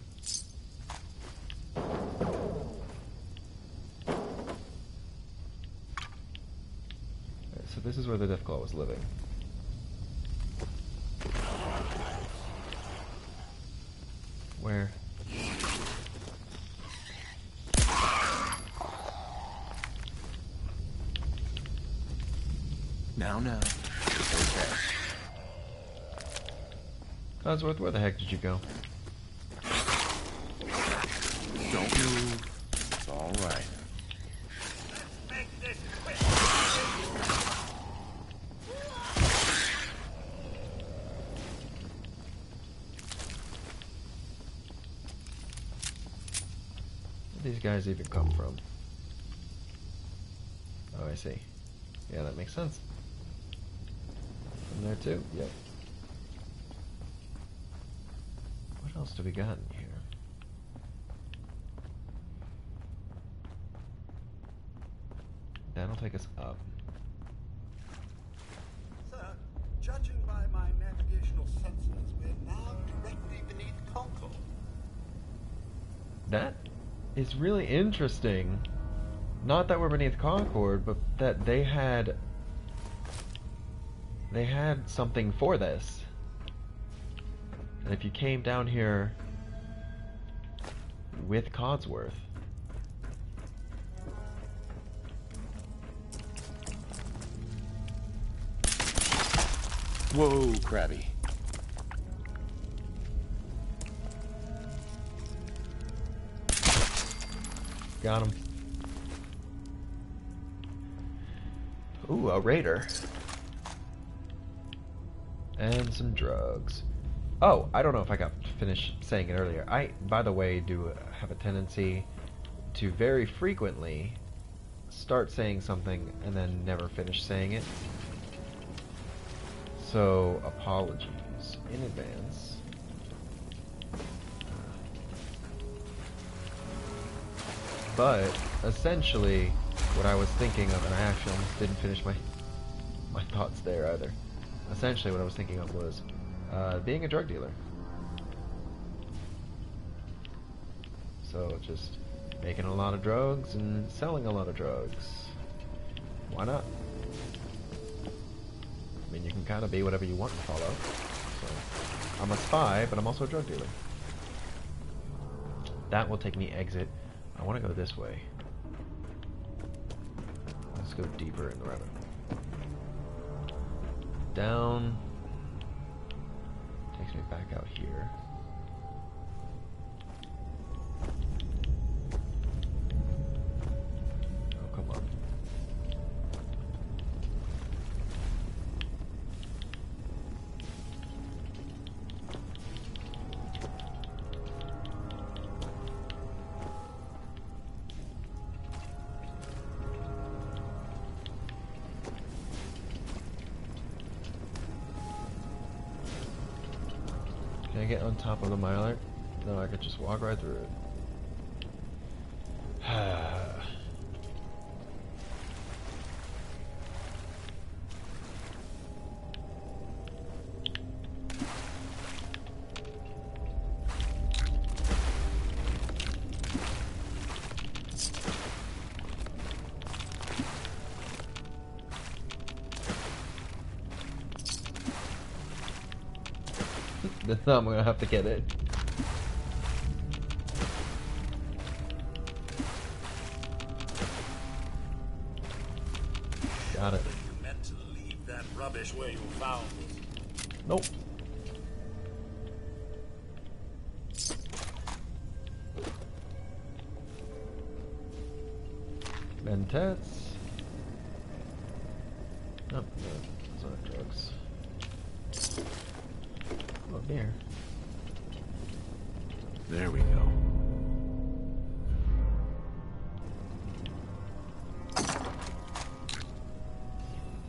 Alright, so this is where the death claw was living. Where? Now. It's okay. Codsworth, where the heck did you go? Don't move. It's all right. Where did these guys even come from? Oh, I see. Yeah, that makes sense. From there too, yep. What else do we got in here? That'll take us up. Sir, judging by my navigational sensors, we're now directly beneath Concord. That is really interesting. Not that we're beneath Concord, but that they had something for this. And if you came down here with Codsworth, Whoa, Krabby. got him. Ooh, a raider. And some drugs. Oh, I don't know if I got finished saying it earlier. I, by the way, do have a tendency to very frequently start saying something and then never finish saying it. So, apologies in advance. But, essentially, what I was thinking of, and I actually almost didn't finish my thoughts there either. Essentially, what I was thinking of was being a drug dealer. So, just making a lot of drugs and selling a lot of drugs. Why not? I mean, you can kind of be whatever you want in Fallout. So, I'm a spy, but I'm also a drug dealer. That will take me exit. I want to go this way. Let's go deeper in the rabbit hole. Down. Takes me back out here. Oh, come on. Can I get on top of the Mylar? No, I could just walk right through it. Then I'm gonna have to get it. Got it. You meant to leave that rubbish where you found it. Nope. Mentats. Oh, no, those aren't drugs. Oh, beer. There we go.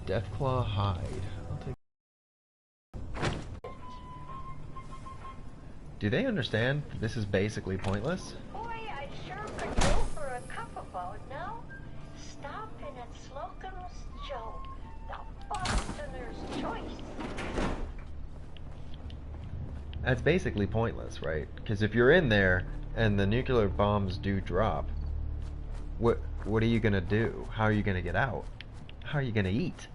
Deathclaw hide. I'll take. Do they understand that this is basically pointless? Boy, I sure could go for a cup about now. Stopping at Slocum's Joe, the Bostoner's choice. That's basically pointless, right? Because if you're in there and the nuclear bombs do drop, what are you gonna do? How are you gonna get out? How are you gonna eat?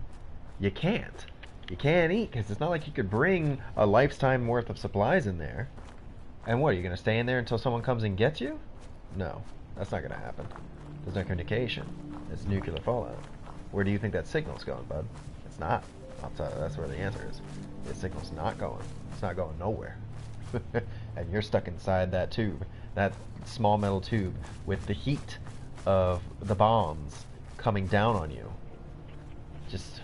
You can't. You can't eat because it's not like you could bring a lifetime worth of supplies in there. And what, are you gonna stay in there until someone comes and gets you? No, that's not gonna happen. There's no communication. It's nuclear fallout. Where do you think that signal's going, bud? It's not. I'll tell you, that's where the answer is. The signal's not going. It's not going nowhere. And you're stuck inside that tube, that small metal tube, with the heat of the bombs coming down on you. Just,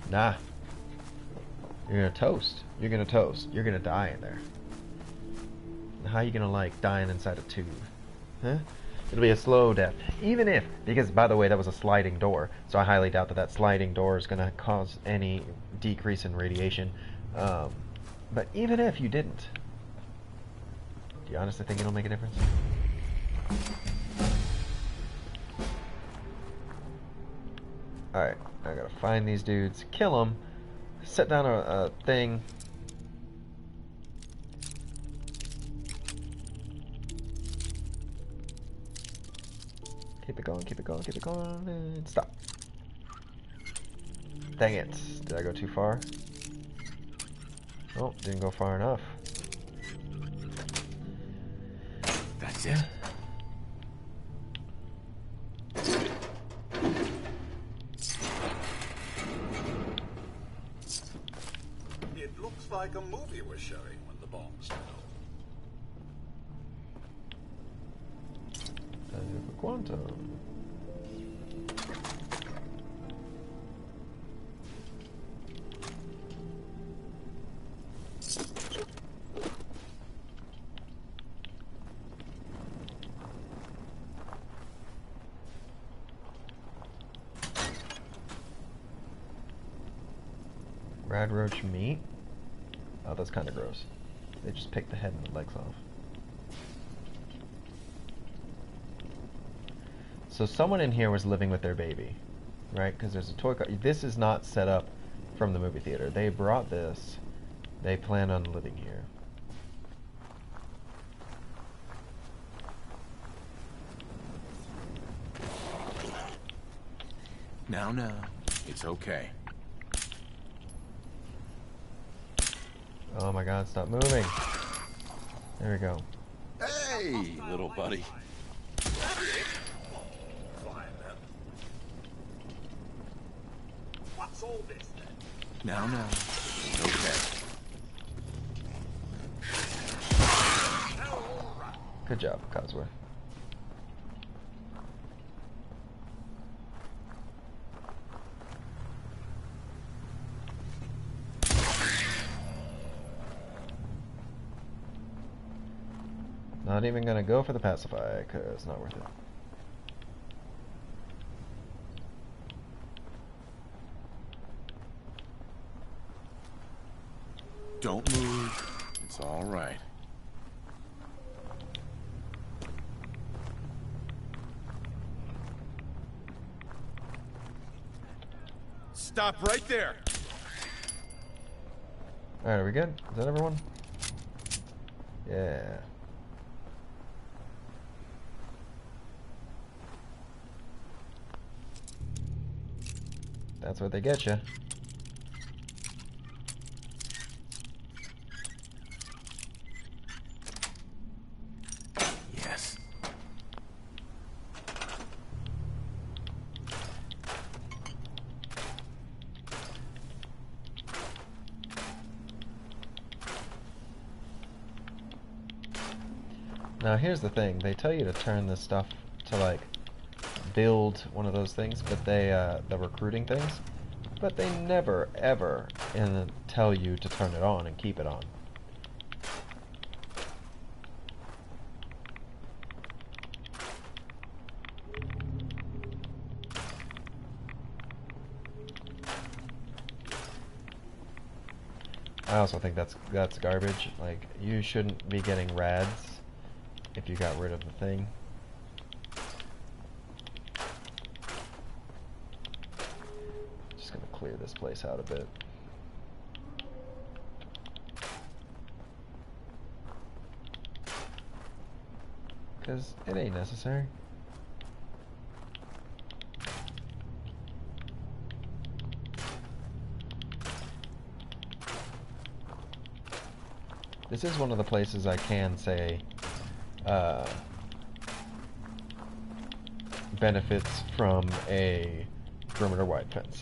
nah. You're gonna toast. You're gonna toast. You're gonna die in there. How are you gonna like dying inside a tube? Huh? It'll be a slow death. Even if, because by the way, that was a sliding door, so I highly doubt that that sliding door is gonna cause any decrease in radiation. But even if you didn't, do you honestly think it'll make a difference? Alright, I gotta find these dudes, kill them, set down a thing. Keep it going, keep it going, keep it going, and stop. Dang it, did I go too far? Oh, didn't go far enough. That's it. It looks like a movie we're showing when the bombs fell. Time for quantum. Rad roach meat? Oh, that's kind of gross. They just pick the head and the legs off. So someone in here was living with their baby, right? Because there's a toy car. This is not set up from the movie theater. They brought this. They plan on living here. Now, it's okay. Oh my god, stop moving. There we go. Hey, little buddy. What's all this then? Now, it's okay. Good job, Cosworth. Not even gonna go for the pacify, cause it's not worth it. Don't move. It's all right. Stop right there! Alright, are we good? Is that everyone? Yeah. That's what they get you. Yes. Now here's the thing, they tell you to turn this stuff to like build one of those things, but they the recruiting things, but they never ever tell you to turn it on and keep it on. I also think that's garbage. Like, you shouldn't be getting rads if you got rid of the thing. Just gonna clear this place out a bit. Cause it ain't necessary. This is one of the places I can say benefits from a perimeter wide fence,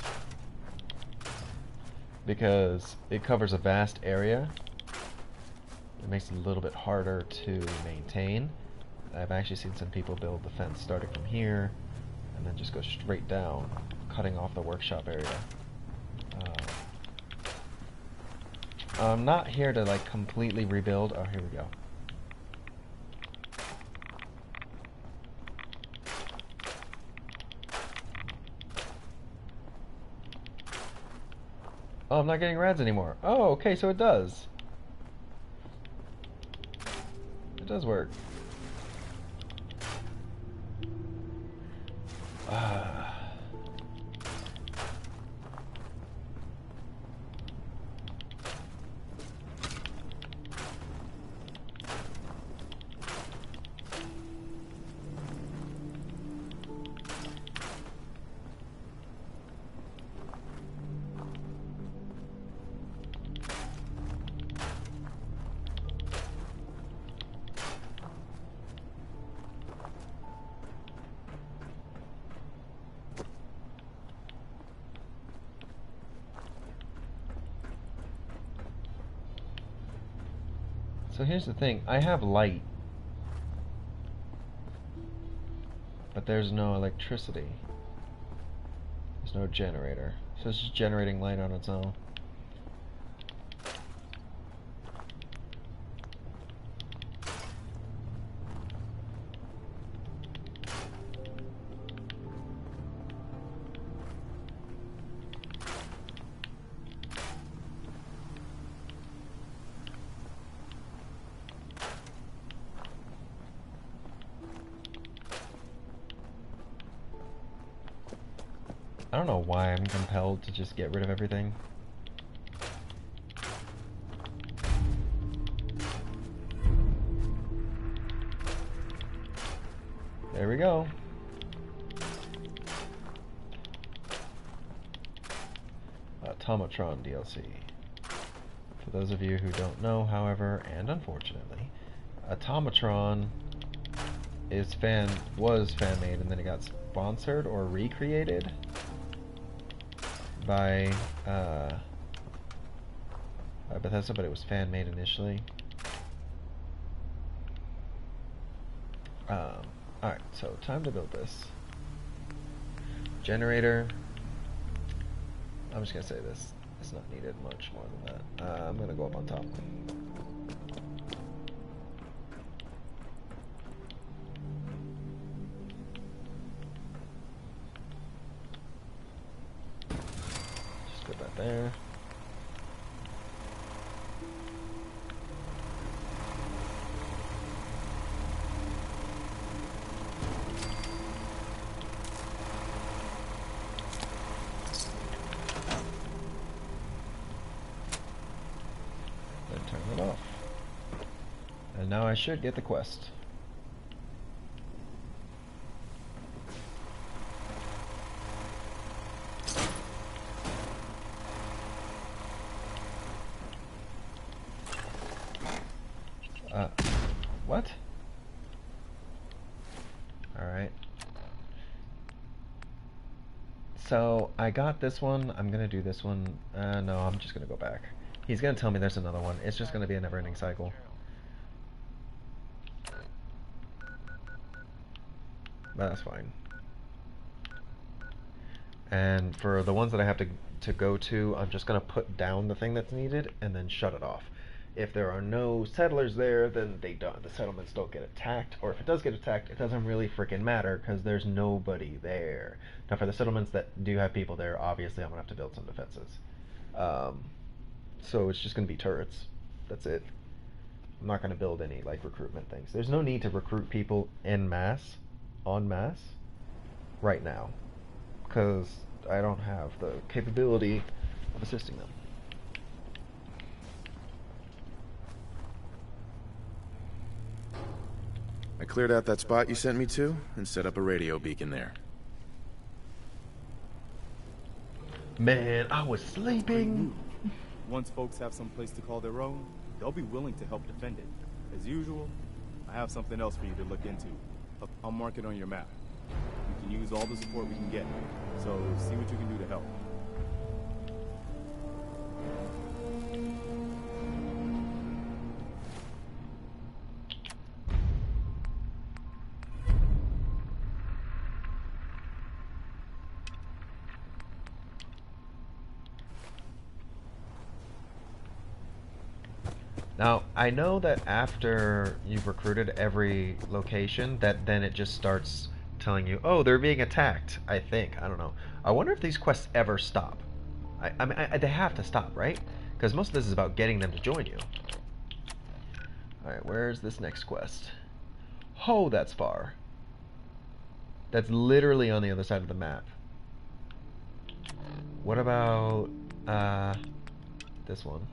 because it covers a vast area. It makes it a little bit harder to maintain. I've actually seen some people build the fence starting from here and then just go straight down, cutting off the workshop area. I'm not here to like completely rebuild. Oh, here we go. Oh, I'm not getting rads anymore. Oh, okay, so it does. It does work. So here's the thing, I have light, but there's no electricity. There's no generator. So it's just generating light on its own. I don't know why I'm compelled to just get rid of everything. There we go. Automatron DLC. For those of you who don't know, however, and unfortunately, Automatron was fan made and then it got sponsored or recreated by Bethesda, but it was fan made initially. Alright, so time to build this. Generator. I'm just gonna say this. It's not needed much more than that. I'm gonna go up on top. Just put that there. Now I should get the quest. What? Alright. So, I got this one. I'm gonna do this one. No, I'm just gonna go back. He's gonna tell me there's another one. It's just gonna be a never-ending cycle. That's fine. And for the ones that I have to go to, I'm just going to put down the thing that's needed and then shut it off. If there are no settlers there, then the settlements don't get attacked. Or if it does get attacked, it doesn't really freaking matter because there's nobody there. Now for the settlements that do have people there, obviously I'm going to have to build some defenses. So it's just going to be turrets. That's it. I'm not going to build any like recruitment things. There's no need to recruit people en masse right now because I don't have the capability of assisting them. I cleared out that spot you sent me to and set up a radio beacon there. Man, I was sleeping. Once folks have some place to call their own, they'll be willing to help defend it. As usual, I have something else for you to look into. I'll mark it on your map. We can use all the support we can get, so see what you can do to help. Now, I know that after you've recruited every location, that then it just starts telling you, oh, they're being attacked, I think. I don't know. I wonder if these quests ever stop. I mean, they have to stop, right? Because most of this is about getting them to join you. Alright, where's this next quest? Oh, that's far. That's literally on the other side of the map. What about, this one?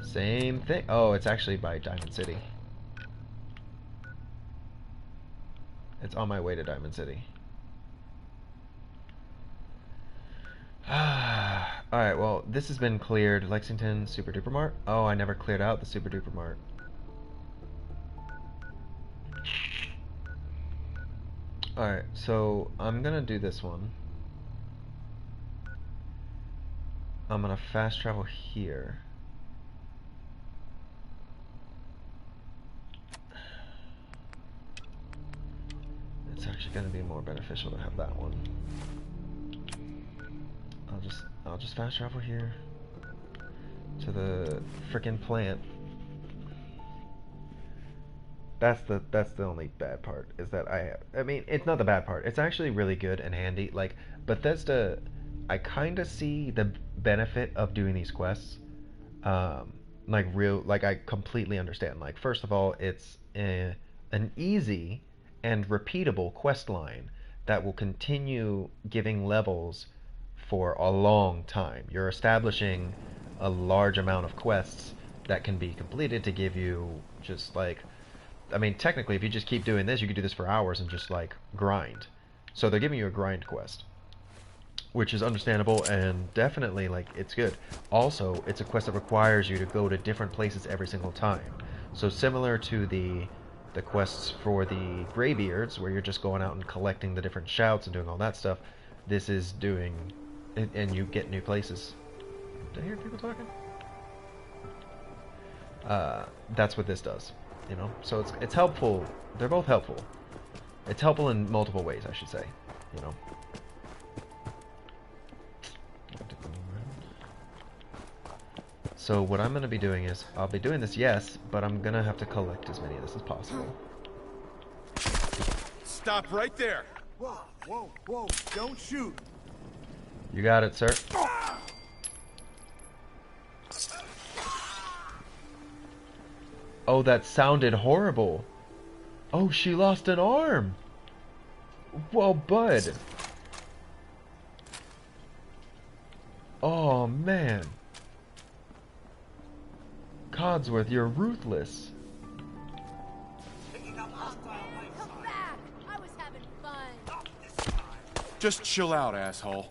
Same thing. Oh, it's actually by Diamond City. It's on my way to Diamond City. Alright, well, this has been cleared. Lexington Super Duper Mart. Oh, I never cleared out the Super Duper Mart. Alright, so I'm gonna do this one. I'm gonna fast travel here. It's actually gonna be more beneficial to have that one. I'll just fast travel here to the frickin' plant. That's the only bad part is that I mean it's not the bad part. It's actually really good and handy. Like Bethesda, I kind of see the benefit of doing these quests. Like I completely understand. Like first of all, it's an easy and repeatable quest line that will continue giving levels for a long time. You're establishing a large amount of quests that can be completed to give you just like, I mean, technically, if you just keep doing this, you could do this for hours and just like grind. So they're giving you a grind quest, which is understandable and definitely like it's good. Also, it's a quest that requires you to go to different places every single time. So similar to the quests for the Greybeards, where you're just going out and collecting the different shouts and doing all that stuff, this is doing, and you get new places. Did I hear people talking? That's what this does, you know. So it's helpful. They're both helpful. It's helpful in multiple ways, I should say, you know. So what I'm going to be doing is, I'll be doing this, yes, but I'm going to have to collect as many of this as possible. Stop right there! Whoa, whoa, whoa, don't shoot! You got it, sir. Oh, that sounded horrible. Oh, she lost an arm. Well, bud. Oh, man. Codsworth, you're ruthless. Come back! I was having fun. Just chill out, asshole.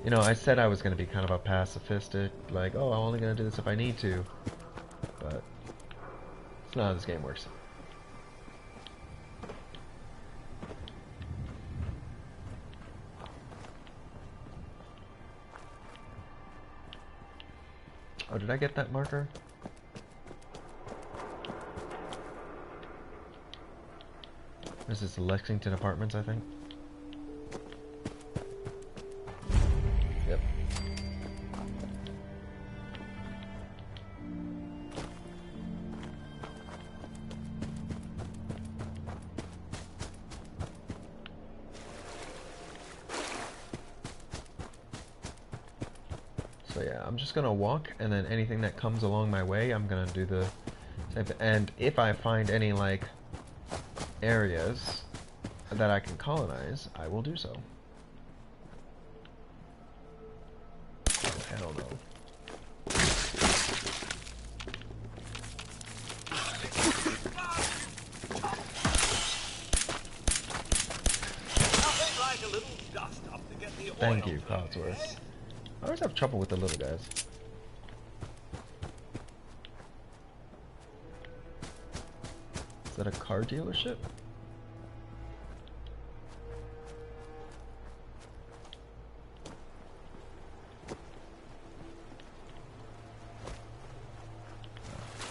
You know, I said I was going to be kind of a pacifistic, like, oh, I'm only going to do this if I need to. But it's not how this game works. Oh, did I get that marker? This is Lexington Apartments, I think. Yep. So yeah, I'm just gonna walk, and then anything that comes along my way, I'm gonna do the same thing. And if I find any, like, areas that I can colonize, I will do so. Oh, hell no. Nothing like a little dust up to get the Thank oil you, flowing, Codsworth. eh? I always have trouble with the little guys. Is that a car dealership?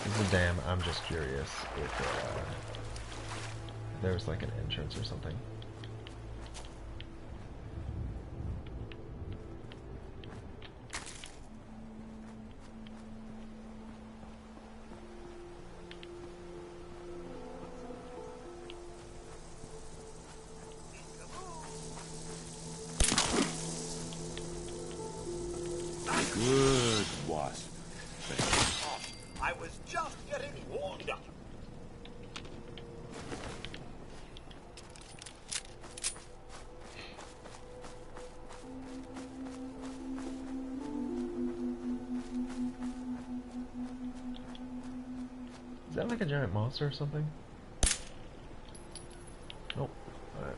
This is a dam. I'm just curious if there's like an entrance or something. Good wasp. Oh, I was just getting warmed up. Is that like a giant monster or something? Nope. Alright.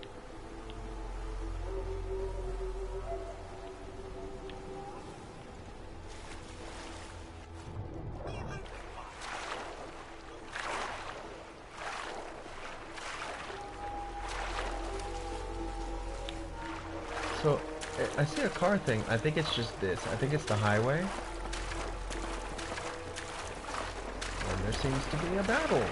So, I see a car thing. I think it's just this. I think it's the highway. And there seems to be a battle.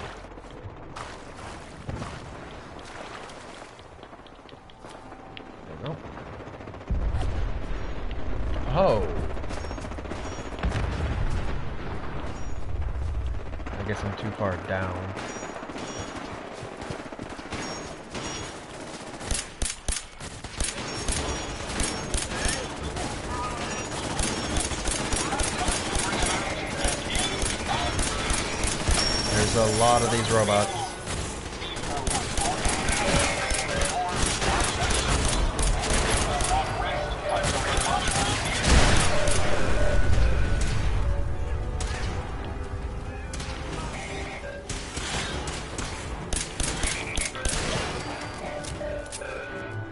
There we go. Oh. I guess I'm too far down. a lot of these robots.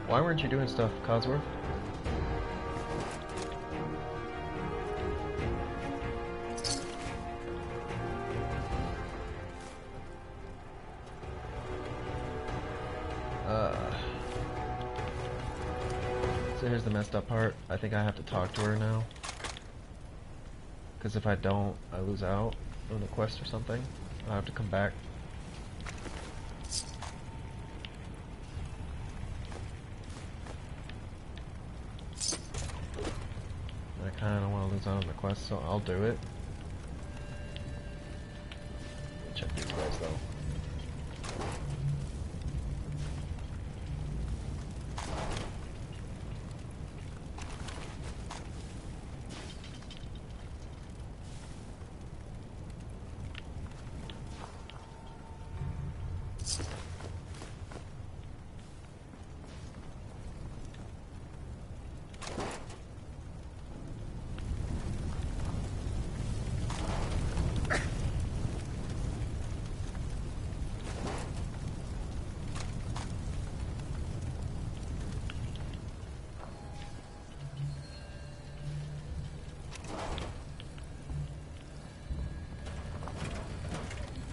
Why weren't you doing stuff, Cosworth? So here's the messed up part. I think I have to talk to her now. Because if I don't, I lose out on the quest or something. I'll have to come back. I kind of don't want to lose out on the quest, so I'll do it. Check these guys though.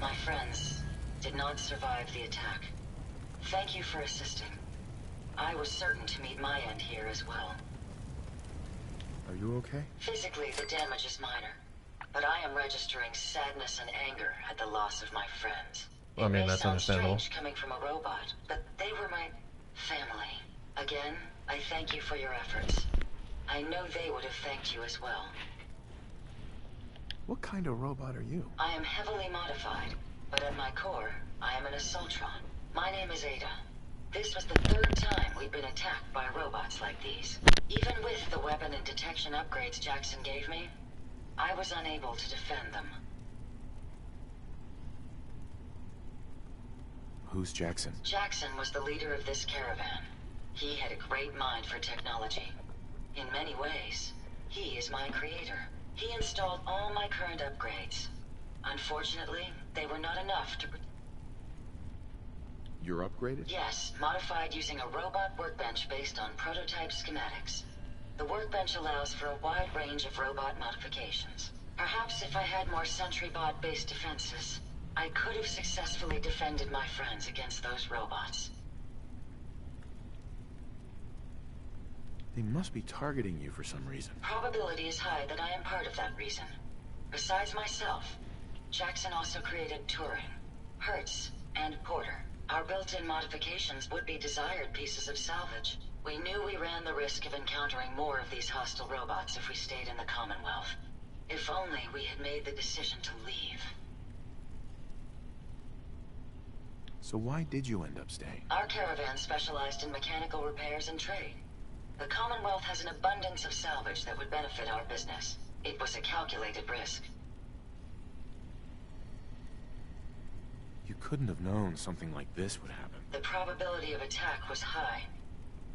My friends did not survive the attack. Thank you for assisting. I was certain to meet my end here as well. Are you okay? Physically, the damage is minor, but I am registering sadness and anger at the loss of my friends. Well, I mean, that's understandable. It may sound strange coming from a robot, but they were my family. Again, I thank you for your efforts. I know they would have thanked you as well. What kind of robot are you? I am heavily modified, but at my core, I am an Assaultron. My name is Ada. This was the third time we've been attacked by robots like these. Even with the weapon and detection upgrades Jackson gave me, I was unable to defend them. Who's Jackson? Jackson was the leader of this caravan. He had a great mind for technology. In many ways, he is my creator. He installed all my current upgrades. Unfortunately, they were not enough to... You're upgraded? Yes, modified using a robot workbench based on prototype schematics. The workbench allows for a wide range of robot modifications. Perhaps if I had more SentryBot-based defenses, I could have successfully defended my friends against those robots. They must be targeting you for some reason. Probability is high that I am part of that reason. Besides myself, Jackson also created Turing, Hertz, and Porter. Our built-in modifications would be desired pieces of salvage. We knew we ran the risk of encountering more of these hostile robots if we stayed in the Commonwealth. If only we had made the decision to leave. So why did you end up staying? Our caravan specialized in mechanical repairs and trade. The Commonwealth has an abundance of salvage that would benefit our business. It was a calculated risk. You couldn't have known something like this would happen. The probability of attack was high.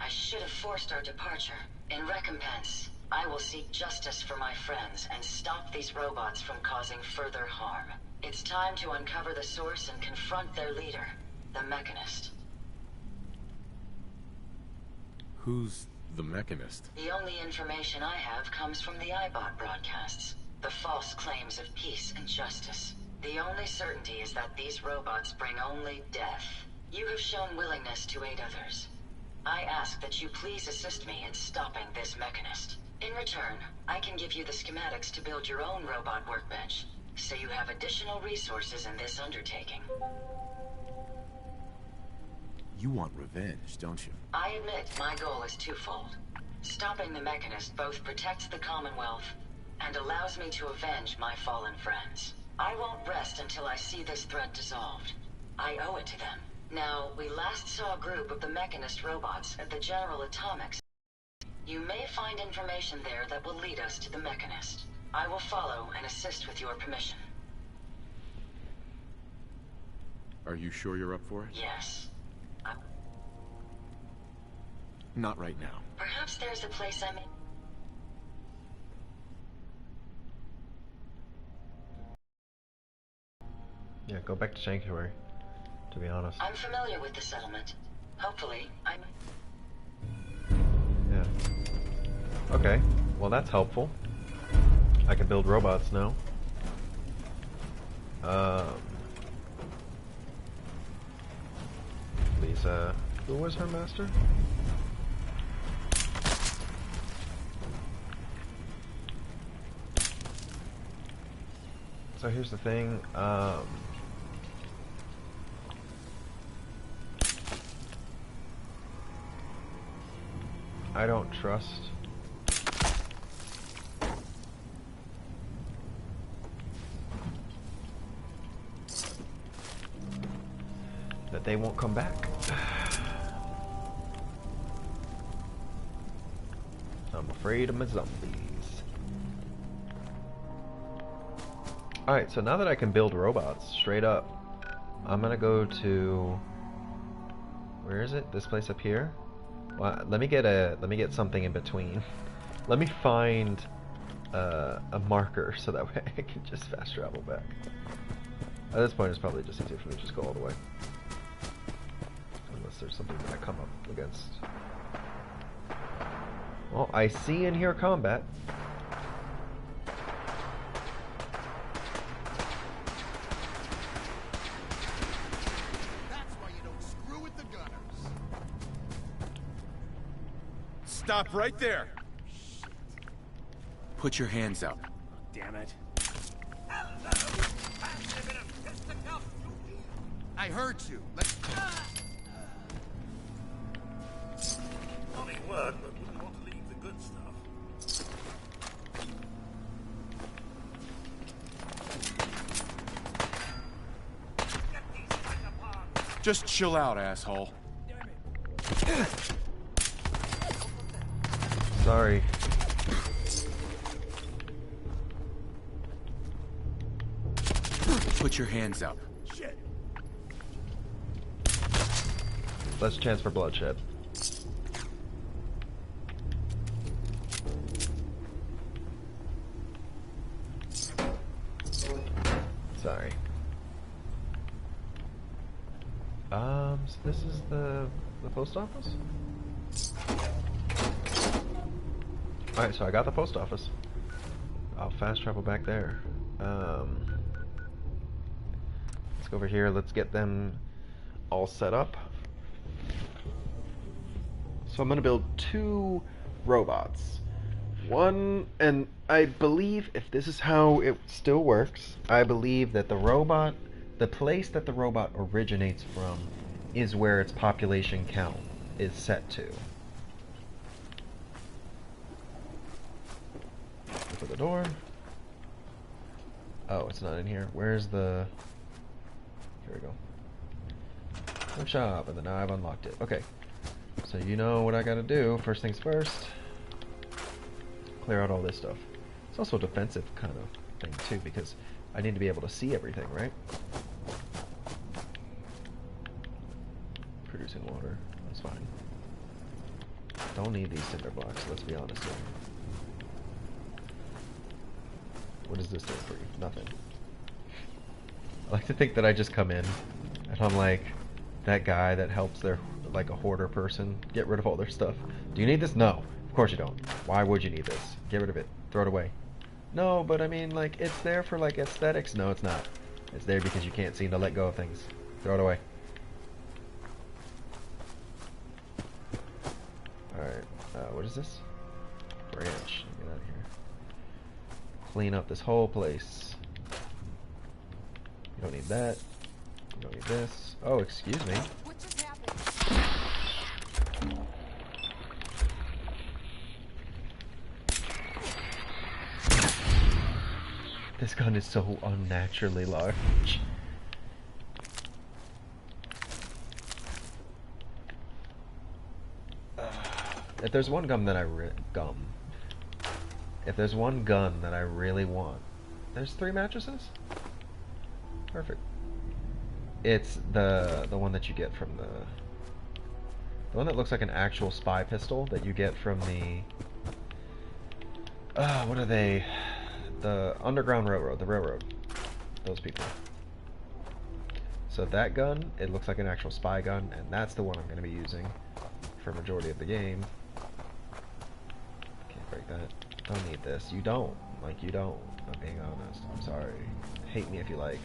I should have forced our departure. In recompense, I will seek justice for my friends and stop these robots from causing further harm. It's time to uncover the source and confront their leader, the Mechanist. Who's the Mechanist? The only information I have comes from the iBot broadcasts. The false claims of peace and justice. The only certainty is that these robots bring only death. You have shown willingness to aid others. I ask that you please assist me in stopping this Mechanist. In return, I can give you the schematics to build your own robot workbench, so you have additional resources in this undertaking. You want revenge, don't you? I admit my goal is twofold. Stopping the Mechanist both protects the Commonwealth and allows me to avenge my fallen friends. I won't rest until I see this threat dissolved. I owe it to them. Now, we last saw a group of the Mechanist robots at the General Atomics. You may find information there that will lead us to the Mechanist. I will follow and assist with your permission. Are you sure you're up for it? Yes. Not right now. Perhaps there's a place I may... Yeah, go back to Sanctuary, to be honest. I'm familiar with the settlement. Hopefully, I'm... Yeah. Okay, well that's helpful. I can build robots now. Lisa, who was her master? So here's the thing, I don't trust that they won't come back. I'm afraid of my zombies. Alright, so now that I can build robots straight up, I'm gonna go to... Where is it? This place up here? Well, let me get something in between. Let me find a marker so that way I can just fast travel back. At this point, it's probably just easier for me to just go all the way. Unless there's something that I come up against. Well, I see and hear combat. That's why you don't screw with the gunners. Stop right there! Put your hands up. Damn it. I heard you. Let's... Funny work, but wouldn't want to leave the good stuff. Just chill out, asshole. Sorry. Put your hands up. Shit. Less chance for bloodshed. Sorry. So this is the post office? Alright, so I got the post office. I'll fast travel back there. Let's go over here, let's get them all set up. So I'm gonna build 2 robots. One, and I believe if this is how it still works, I believe that the place that the robot originates from is where its population count is set to. Open the door. Oh, it's not in here. Where's the... Here we go. Workshop, and then now I've unlocked it. Okay. So you know what I gotta do. First things first. Clear out all this stuff. It's also a defensive kind of thing too, because I need to be able to see everything, right? Producing water. That's fine. Don't need these cinder blocks, let's be honest here. What does this do for you? Nothing. I like to think that I just come in and I'm like that guy that helps their, like a hoarder person, get rid of all their stuff. Do you need this? No. Of course you don't. Why would you need this? Get rid of it. Throw it away. No, but I mean, like, it's there for, like, aesthetics. No, it's not. It's there because you can't seem to let go of things. Throw it away. Alright. What is this? Branch. Get out of here. Clean up this whole place. You don't need that. You don't need this. Oh, excuse me. What just happened? This gun is so unnaturally large. If there's one gun that If there's one gun that I really want, there's 3 mattresses? Perfect. It's the one that you get from the one that looks like an actual spy pistol that you get from the what are they? The Underground Railroad, the railroad. Those people. So that gun, it looks like an actual spy gun, and that's the one I'm going to be using for majority of the game. Can't break that. Don't need this. You don't. Like, you don't. I'm being honest. I'm sorry. Hate me if you like.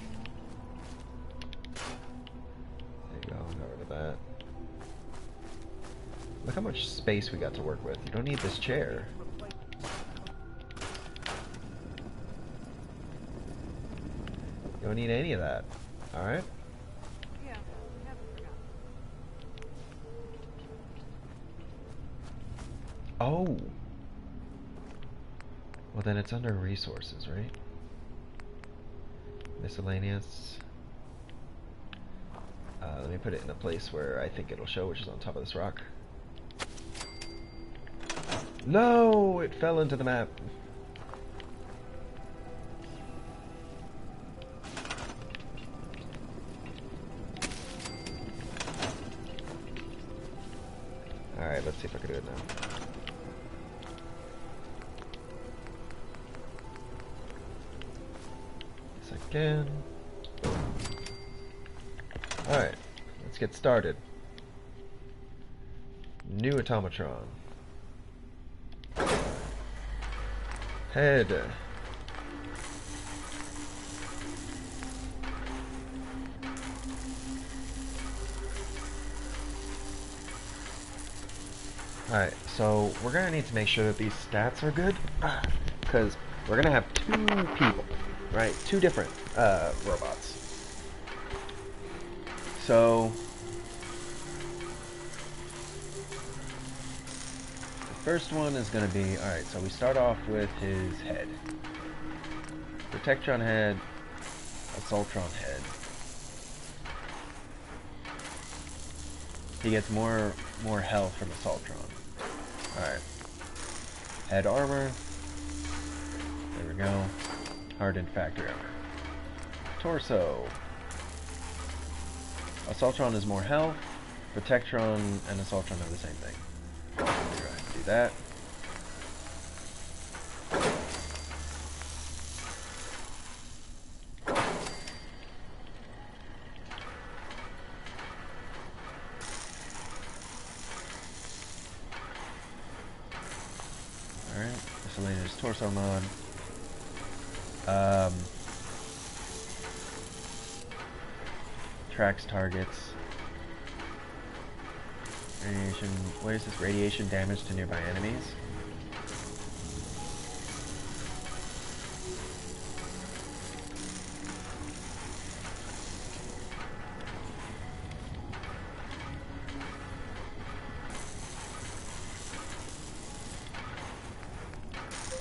There you go. Got rid of that. Look how much space we got to work with. You don't need this chair. You don't need any of that. Alright? Yeah, we haven't forgotten. Oh! Well, then it's under resources, right? Miscellaneous. Let me put it in a place where I think it'll show, which is on top of this rock. No! It fell into the map. Alright, let's see if I can do it now. Yes, I can. Alright, let's get started. New automatron. Head. Alright, so we're gonna need to make sure that these stats are good, because we're gonna have two people, right? Two different robots. So the first one is gonna be, alright, so we start off with his head. Protectron head, Assaultron head. He gets more health from Assaultron. Alright. Head armor. There we go. Hardened factory armor. Torso. Assaultron is more health. Protectron and Assaultron are the same thing. Go ahead and do that. Alright, miscellaneous torso mod. Tracks targets. Radiation. What is this? Radiation damage to nearby enemies.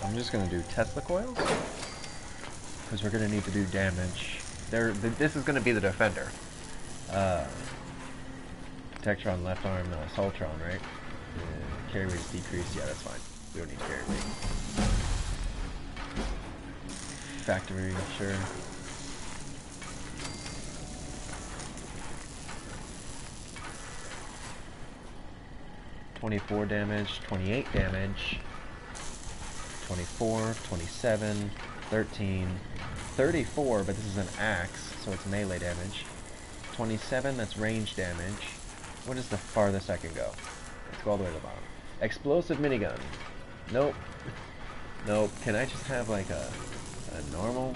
I'm just going to do Tesla coils, because we're going to need to do damage. This is going to be the defender. Protectron, left arm, Assaultron, right? Carry weight is decreased. Yeah, that's fine. We don't need carry weight. Factory, sure. $24 damage, 28 damage. 24, 27, 13, 34, but this is an axe, so it's melee damage. 27, that's range damage. What is the farthest I can go? Let's go all the way to the bottom. Explosive minigun. Nope. Nope. Can I just have like a normal?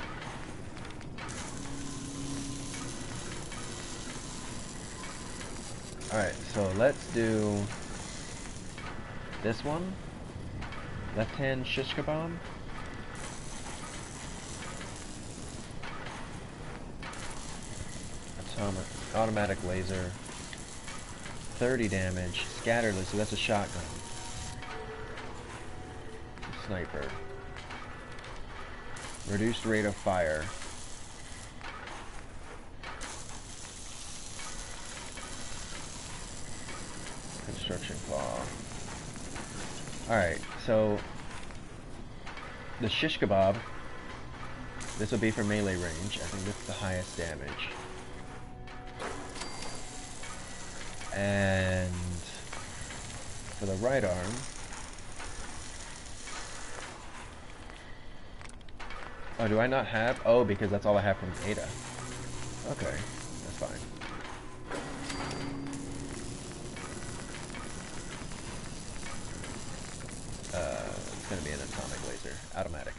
Alright, so let's do this one. Left hand shish kebab. Automatic laser. 30 damage. Scatterless, so that's a shotgun. Sniper. Reduced rate of fire. Construction claw. Alright, so the shish kebab, this will be for melee range. I think that's the highest damage. And for the right arm, oh, do I not have? Oh, because that's all I have from Ada. Okay, that's fine. It's gonna be an atomic laser. Automatic.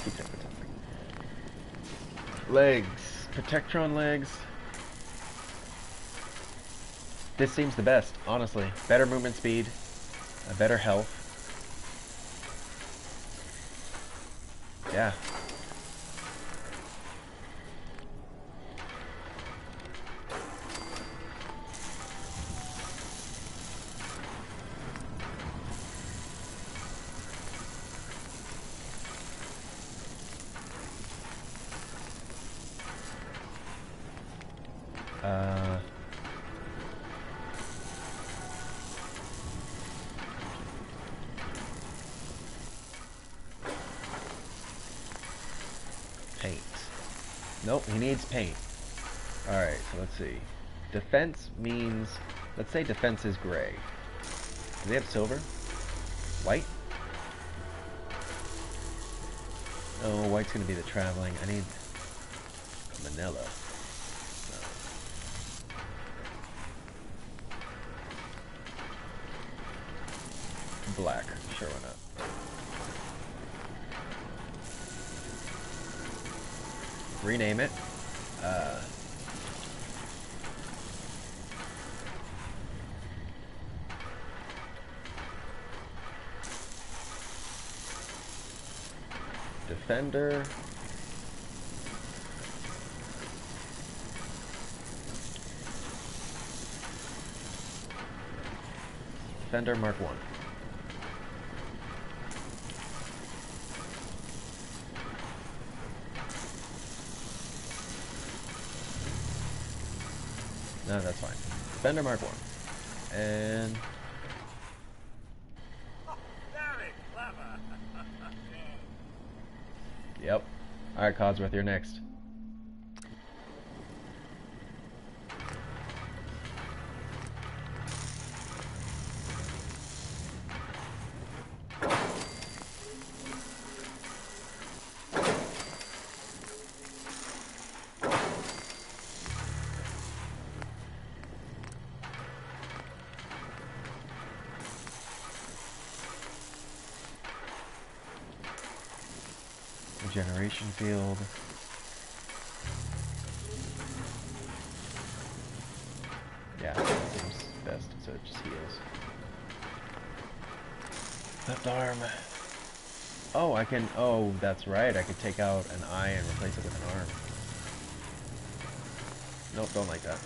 Keep it atomic. Legs. Protectron legs. This seems the best, honestly. Better movement speed. Better health. Yeah. Paint. Nope, he needs paint. Alright, so let's see. Defense means, let's say defense is gray. Do they have silver? White? Oh, white's gonna be the traveling. I need manila. Black. Sure, why not? Rename it. Defender. Defender Mark 1. No, that's fine. Defender Mark 1. And Very clever. yep. Alright, Codsworth, you're next. Regeneration field. Yeah, that seems best, so it just heals. Left arm. Oh, I can, oh, that's right, I could take out an eye and replace it with an arm. Nope, don't like that.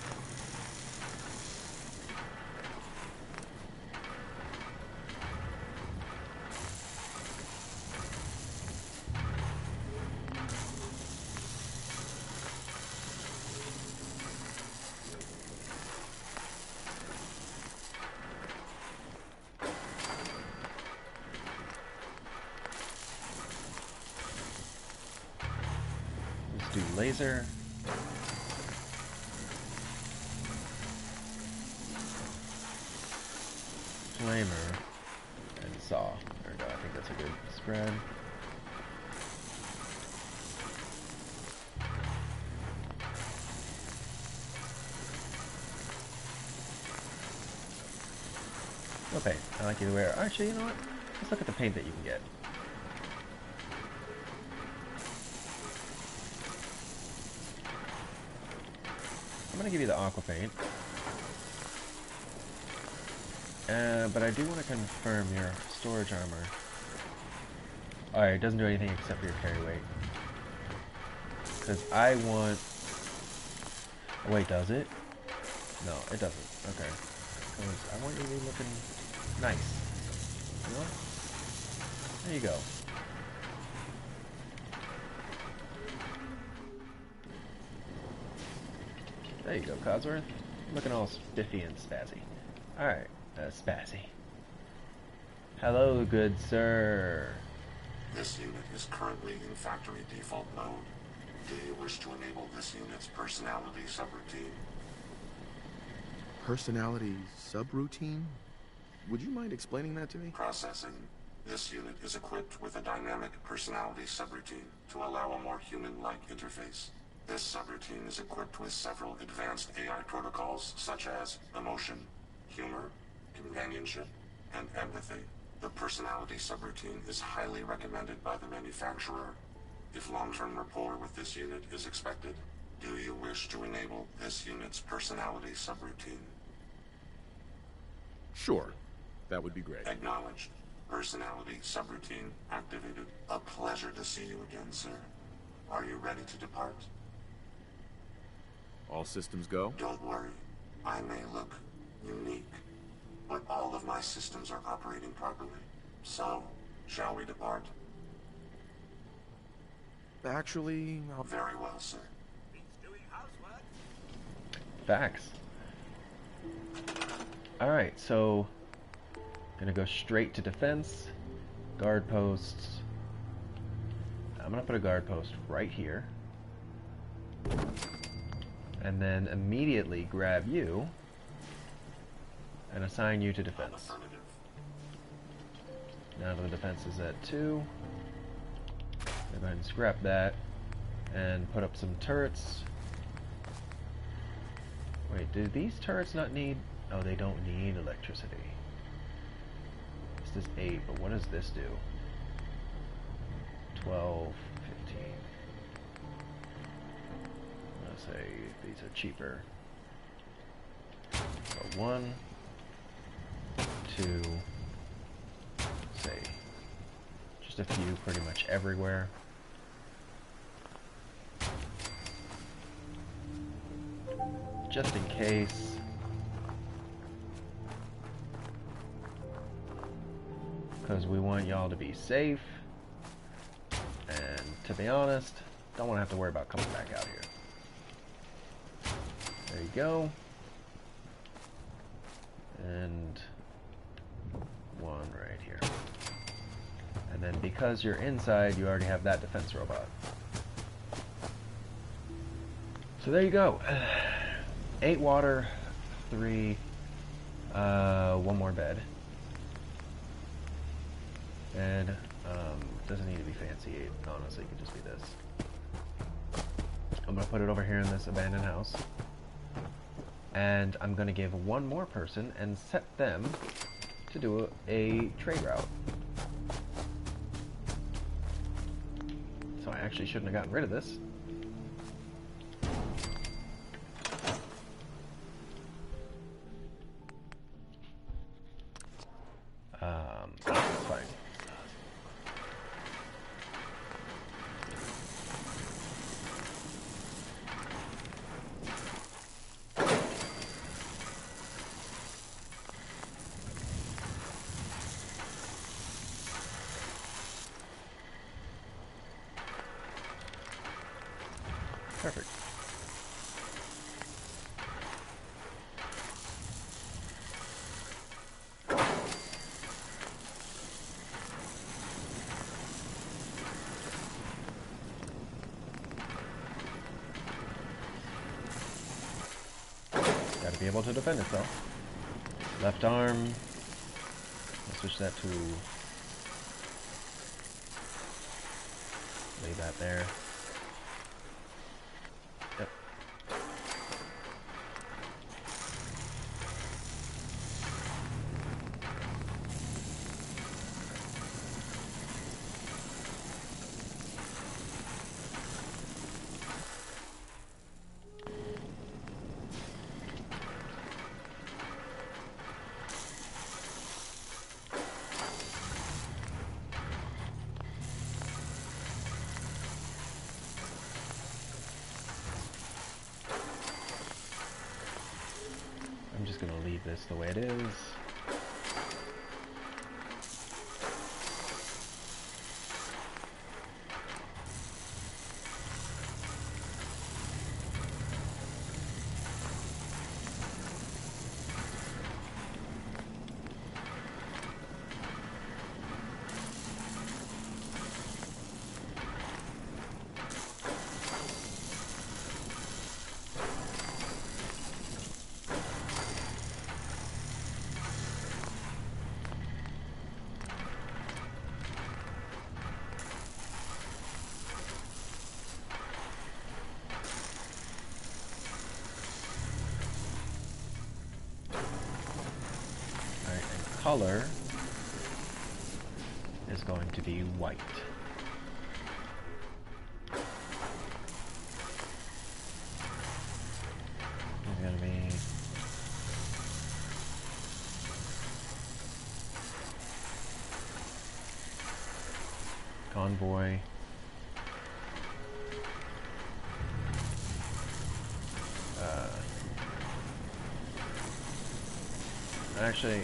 Let's do laser. Flamer. And saw. There we go, I think that's a good spread. No paint. I like either way. Actually, you know what? Let's look at the paint that you can get. I'm gonna give you the aqua paint. But I do want to confirm your storage armor. Alright, it doesn't do anything except for your carry weight. Because I want... Oh, wait, does it? No, it doesn't. Okay. Because I want you to be looking nice. You know? There you go. There you go, Codsworth. Looking all spiffy and spazzy. Alright, spazzy. Hello, good sir. This unit is currently in factory default mode. Do you wish to enable this unit's personality subroutine? Personality subroutine? Would you mind explaining that to me? Processing. This unit is equipped with a dynamic personality subroutine to allow a more human-like interface. This subroutine is equipped with several advanced AI protocols such as emotion, humor, companionship, and empathy. The personality subroutine is highly recommended by the manufacturer. If long-term rapport with this unit is expected, do you wish to enable this unit's personality subroutine? Sure. That would be great. Acknowledged. Personality subroutine activated. A pleasure to see you again, sir. Are you ready to depart? All systems go? Don't worry. I may look unique, but all of my systems are operating properly. So, shall we depart? Actually, Very well, sir. Facts. Alright, so gonna go straight to defense. Guard posts. I'm gonna put a guard post right here. And then immediately grab you and assign you to defense. Now the defense is at 2. Go ahead and scrap that and put up some turrets. Wait, do these turrets not need... Oh, they don't need electricity. This is 8, but what does this do? 12, 15. I'm gonna say these are cheaper. So 1, 2, say just a few pretty much everywhere. Just in case. Because we want y'all to be safe. And to be honest, don't want to have to worry about coming back out here. There you go. And 1 right here. And then because you're inside, you already have that defense robot. So there you go. 8 water, 3, 1 more bed. And doesn't need to be fancy, it honestly could just be this. I'm gonna put it over here in this abandoned house. And I'm gonna give 1 more person and set them to do a trade route. So I actually shouldn't have gotten rid of this. That's fine. Perfect. Gotta be able to defend itself. Left arm. Let's switch that to... lay that there. Yep. I'm just gonna leave this the way it is. color is going to be white. It's going to be convoy. Actually,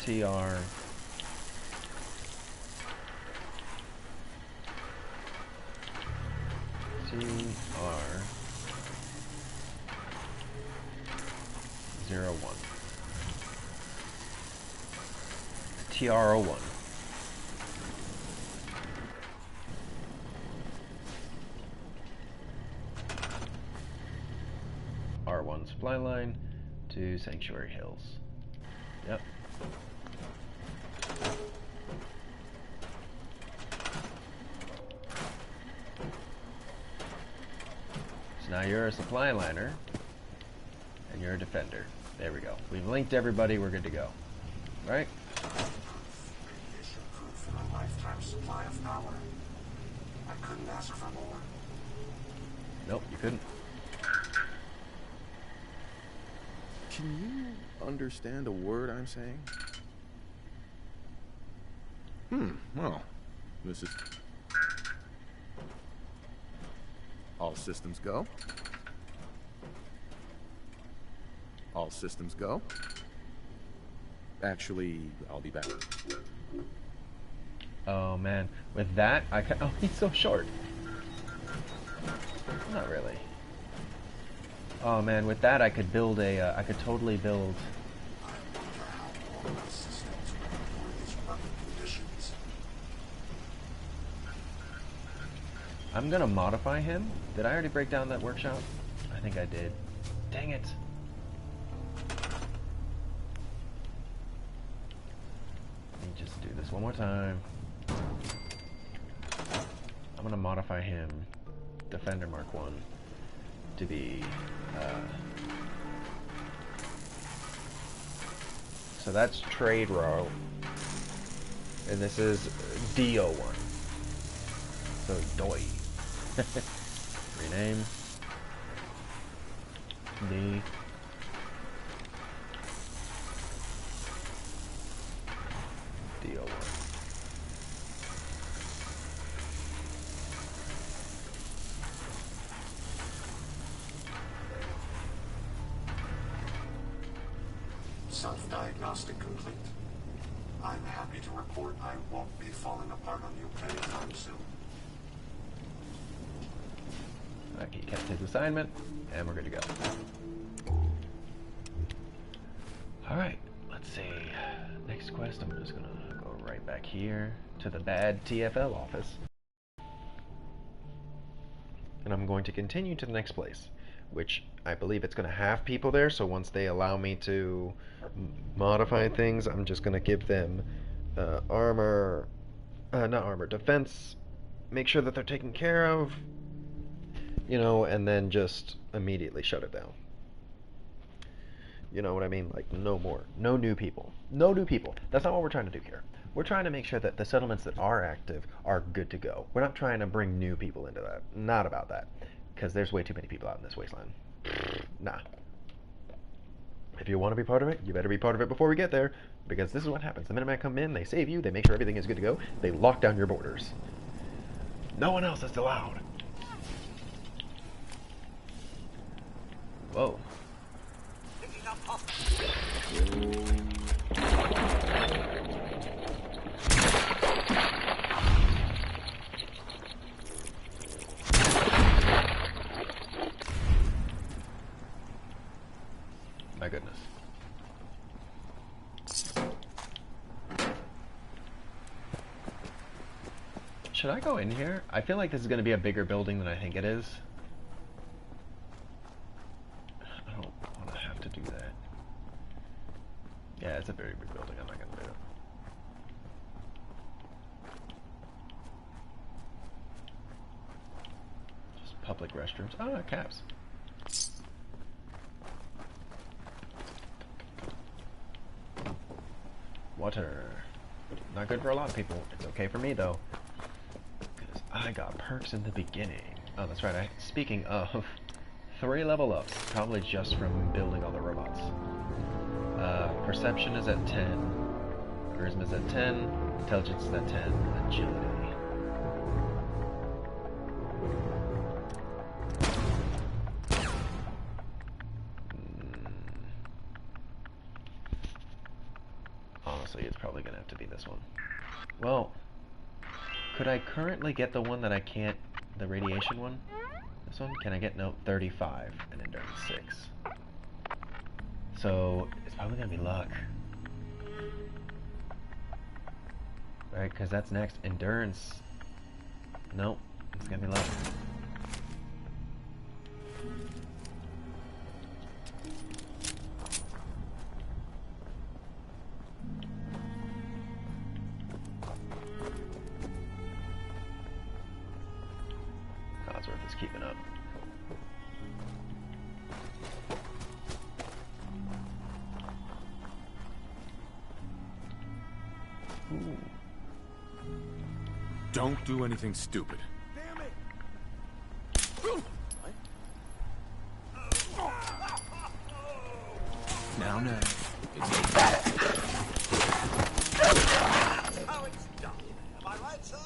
TR TR01 TR01. R1 supply line to Sanctuary Hills. Yep. So now you're a supply liner, and you're a defender. There we go. We've linked everybody, we're good to go. Right? Radiation proof and a lifetime supply of power. I couldn't ask for more. Nope, you couldn't. Can you understand a word I'm saying? Well, this is... All systems go. All systems go. Actually, I'll be back. Oh man, with that, I can... Oh, he's so short. Not really. Oh man, with that I could build a, I could totally build... I'm gonna modify him. Did I already break down that workshop? I think I did. Dang it. Let me just do this one more time. I'm gonna modify him, Defender Mark 1, to be, so that's trade row, and this is DO1. So DOI. Rename. D. DO1. Self-diagnostic complete. I'm happy to report I won't be falling apart on you anytime soon. Okay, he kept his assignment, and we're good to go. Alright, let's see. Next quest, I'm just gonna go right back here to the bad TFL office. And I'm going to continue to the next place, which I believe it's going to have people there, so once they allow me to modify things, I'm just going to give them armor, not armor, defense, make sure that they're taken care of, you know, and then just immediately shut it down. You know what I mean? Like, no more. No new people. No new people. That's not what we're trying to do here. We're trying to make sure that the settlements that are active are good to go. We're not trying to bring new people into that. Not about that. Because there's way too many people out in this wasteland. Nah. If you want to be part of it, you better be part of it before we get there. Because this is what happens. The Minutemen come in, they save you, they make sure everything is good to go, they lock down your borders. No one else is allowed. Whoa. My goodness. Should I go in here? I feel like this is going to be a bigger building than I think it is. I don't want to have to do that. Yeah, it's a very big building. I'm not going to do it. Just public restrooms. Oh, caps. Encounter. Not good for a lot of people. It's okay for me though, because I got perks in the beginning. Oh, that's right. Speaking of, 3 level ups, probably just from building all the robots. Perception is at 10, Charisma is at 10, Intelligence is at 10, Agility. Honestly, it's probably gonna have to be this one. Well, could I currently get the one that I can't, the radiation one? This one? Can I get, no, 35 and endurance 6. So, it's probably gonna be luck. Right, because that's next. Endurance. Nope, it's gonna be luck. Codsworth is keeping up. Ooh. Don't do anything stupid. Damn it! Now. How it's done. Am I right, sir?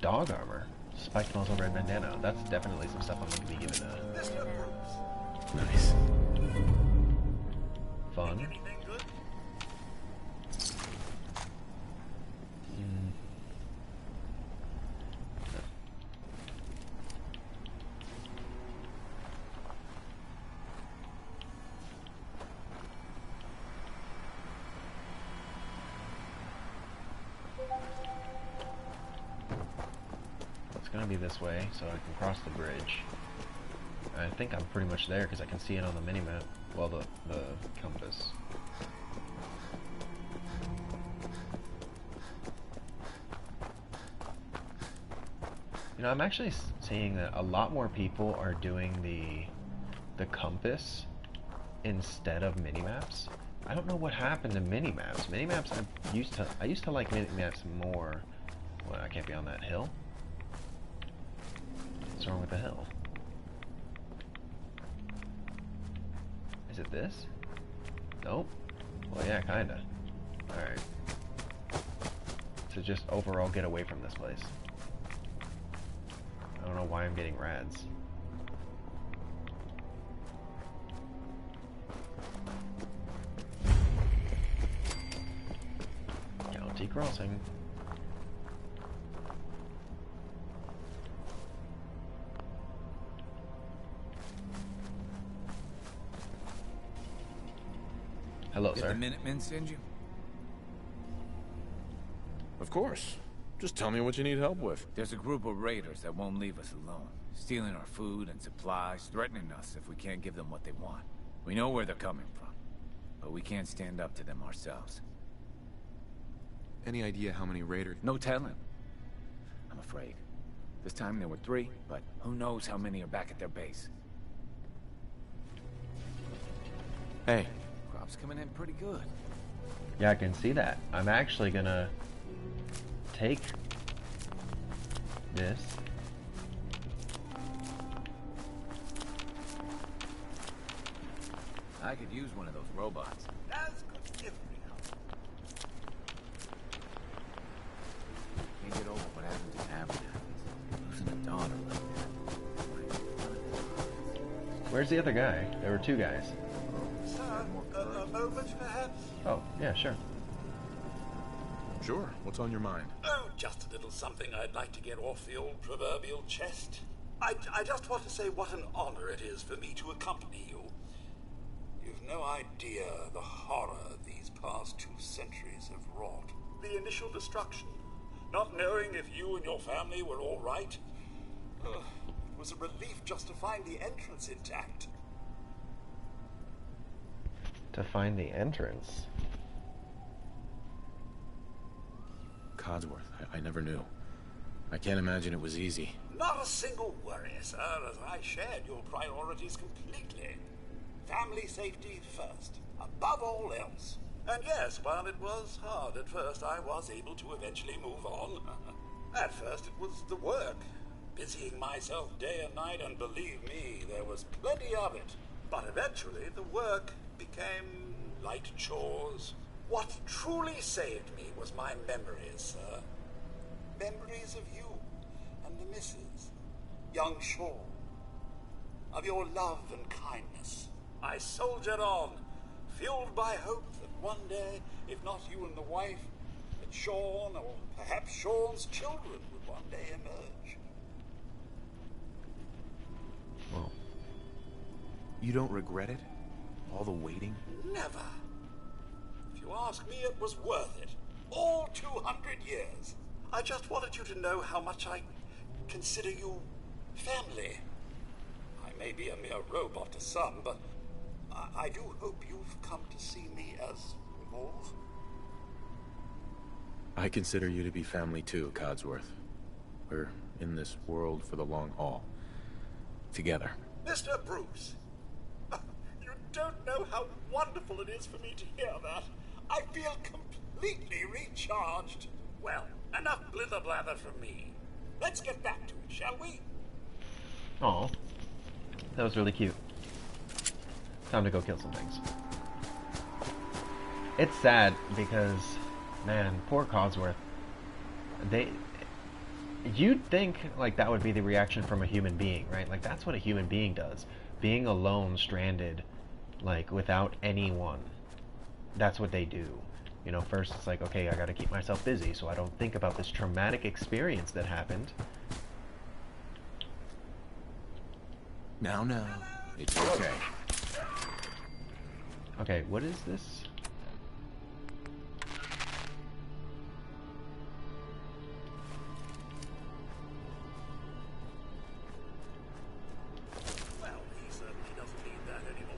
Dog armor. Spiked muzzle, red bandana. That's definitely some stuff I'm going to be given Mr. Bruce. Nice. Fun. Anything good? It's going to be this way, so I can cross the bridge. I think I'm pretty much there because I can see it on the minimap. Well, the compass. You know, I'm actually seeing that a lot more people are doing the compass instead of minimaps. I don't know what happened to minimaps. Minimaps, I used to like minimaps more. Well, I can't be on that hill. What's wrong with the hill? Is it this? Nope. Well, yeah, kinda. Alright. So just overall get away from this place. I don't know why I'm getting rads. County crossing. Hello, Did sir. the Minutemen send you? Of course. Just tell me what you need help with. There's a group of raiders that won't leave us alone, stealing our food and supplies, threatening us if we can't give them what they want. We know where they're coming from, but we can't stand up to them ourselves. Any idea how many raiders? No telling. I'm afraid. This time there were 3, but who knows how many are back at their base. Hey. Crop's coming in pretty good. Yeah, I can see that. I'm actually gonna take this. I could use one of those robots. As could everyone. Can't get over what happened to Abernathy. Losing a daughter like that. Where's the other guy? There were 2 guys. Sir, a moment perhaps? Oh, yeah, sure. Sure. What's on your mind? Oh, just a little something I'd like to get off the old proverbial chest. I just want to say what an honor it is for me to accompany you. You've no idea the horror these past 2 centuries have wrought. The initial destruction, not knowing if you and your family were all right. It was a relief just to find the entrance intact. To find the entrance. Codsworth, I never knew. I can't imagine it was easy. Not a single worry, sir, as I shared your priorities completely. Family safety first, above all else. And yes, while it was hard at first, I was able to eventually move on. At first it was the work, busying myself day and night, and believe me, there was plenty of it. But eventually the work became light chores. What truly saved me was my memories, sir. Memories of you and the missus, young Sean, of your love and kindness. I soldiered on, fueled by hope that one day, if not you and the wife, that Sean, or perhaps Sean's children, would one day emerge. Well, you don't regret it? All the waiting? Never. If you ask me, it was worth it. All 200 years. I just wanted you to know how much I consider you family. I may be a mere robot to some, but I do hope you've come to see me as Wolf. I consider you to be family too, Codsworth. We're in this world for the long haul. Together. Mr. Bruce, you don't know how wonderful it is for me to hear that. I feel completely recharged. Well, enough blither-blather from me. Let's get back to it, shall we? Aw. That was really cute. Time to go kill some things. It's sad because, man, poor Codsworth. You'd think, like, that would be the reaction from a human being, right? Like, that's what a human being does. Being alone, stranded, like, without anyone. That's what they do. You know, first it's like, okay, I gotta keep myself busy so I don't think about this traumatic experience that happened. Now, it's okay. Okay, what is this? Well, he certainly doesn't need that anymore.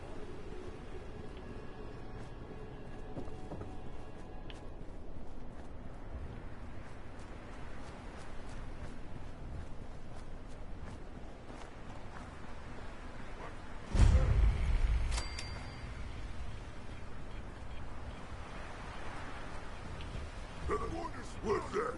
What's that?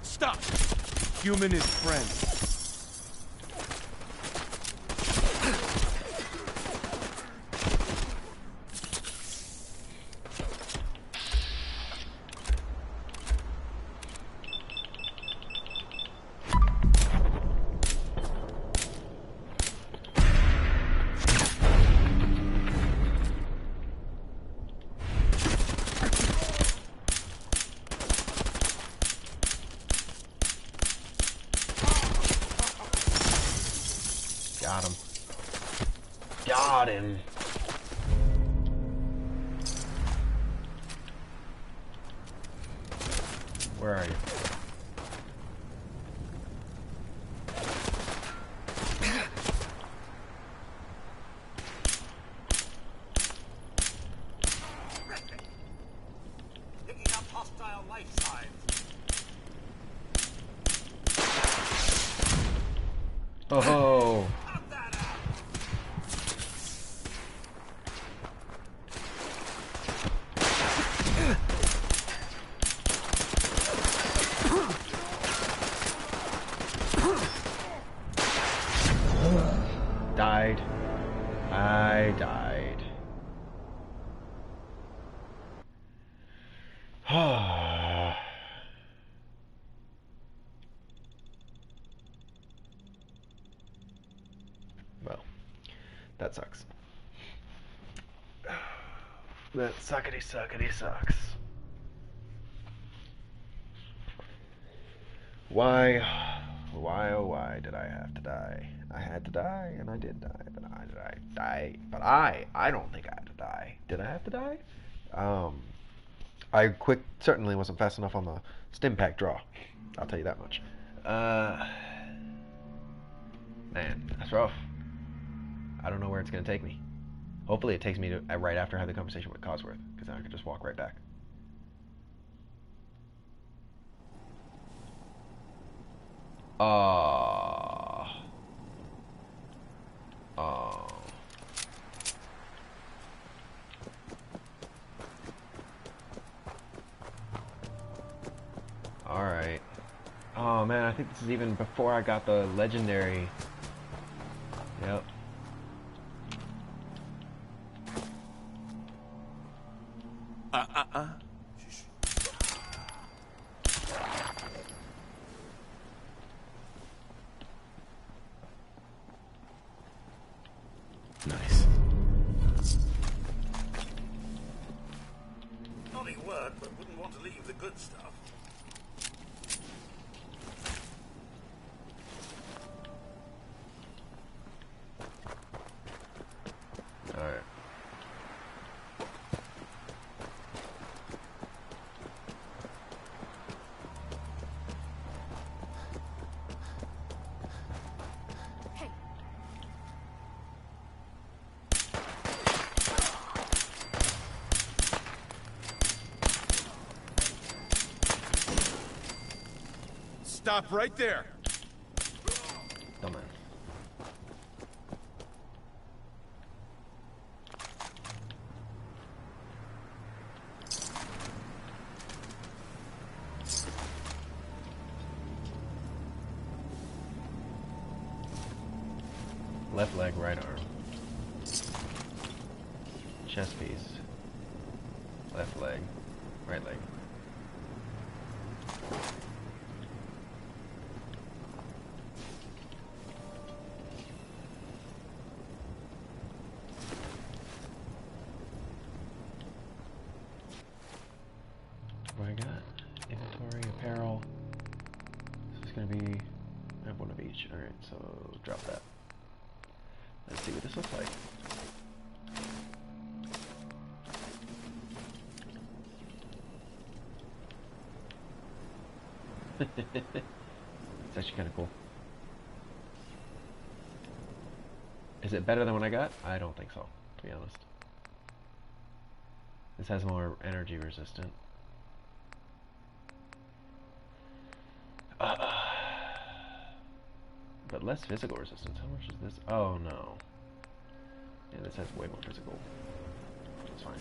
Stop! Human is friend. Got him. Got him. Where are you? Picking up hostile life signs. Oh ho! died. I died. Well, that sucks. That suckety sucks. Why, oh why did I have to die? I had to die, and I did die, but I don't think I had to die. Did I have to die? I certainly wasn't fast enough on the stim pack draw. I'll tell you that much. Man, that's rough. I don't know where it's going to take me. Hopefully it takes me to right after I have the conversation with Codsworth, because then I can just walk right back. Oh. Alright. Oh man, I think this is even before I got the legendary. Yep. Nice. Naughty word, but wouldn't want to leave the good stuff. Alright. Hey. Stop right there. Dumbass. Left leg, right arm. Chest piece. Left leg, right leg. What do I got? Inventory, apparel. This is gonna be. I have one of each. Alright, so drop that. Let's see what this looks like. It's actually kind of cool. Is it better than what I got? I don't think so, to be honest. This has more energy resistant. But less physical resistance. How much is this? Oh no. Yeah, this has way more physical. That's fine.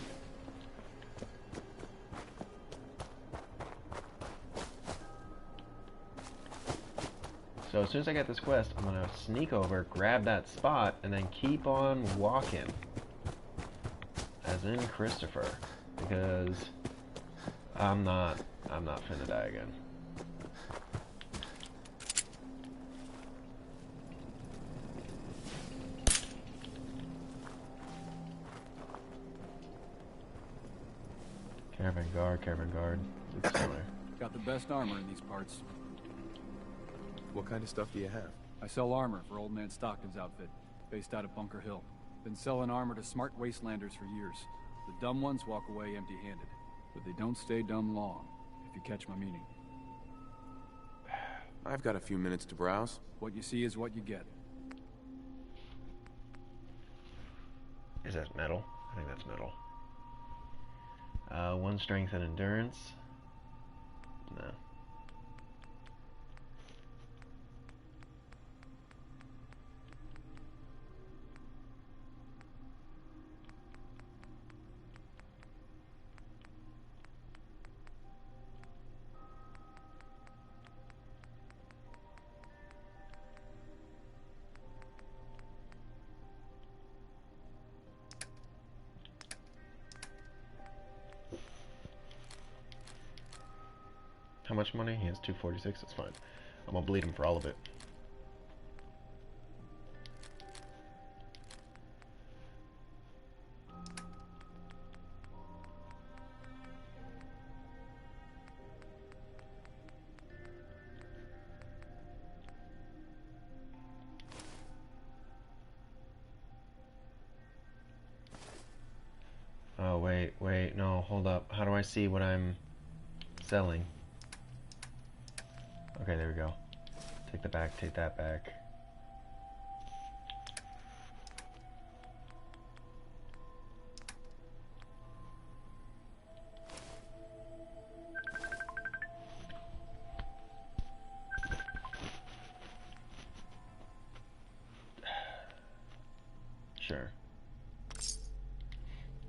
So as soon as I get this quest, I'm gonna sneak over, grab that spot, and then keep on walking. As in Christopher. Because I'm not finna die again. Caravan guard. It's similar. Got the best armor in these parts. What kind of stuff do you have? I sell armor for Old Man Stockton's outfit, based out of Bunker Hill. Been selling armor to smart wastelanders for years. The dumb ones walk away empty-handed, but they don't stay dumb long, if you catch my meaning. I've got a few minutes to browse. What you see is what you get. Is that metal? I think that's metal. One strength and endurance. No. much money? He has 246. That's fine. I'm gonna bleed him for all of it. Oh, wait, no, hold up. How do I see what I'm selling? Okay, there we go. Take that back, take that back. Sure.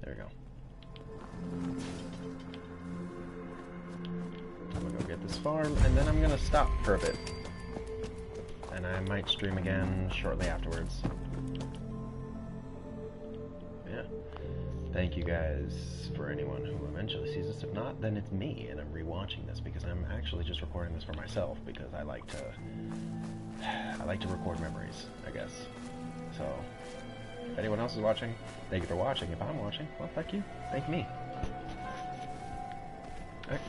There we go. I'm gonna go get this farm, and then I'm gonna stop for a bit. And I might stream again shortly afterwards. Yeah. Thank you guys for anyone who eventually sees this. If not, then it's me, and I'm rewatching this because I'm actually just recording this for myself because I like to record memories, I guess. So, if anyone else is watching, thank you for watching. If I'm watching, well, thank you. Thank me. Alright.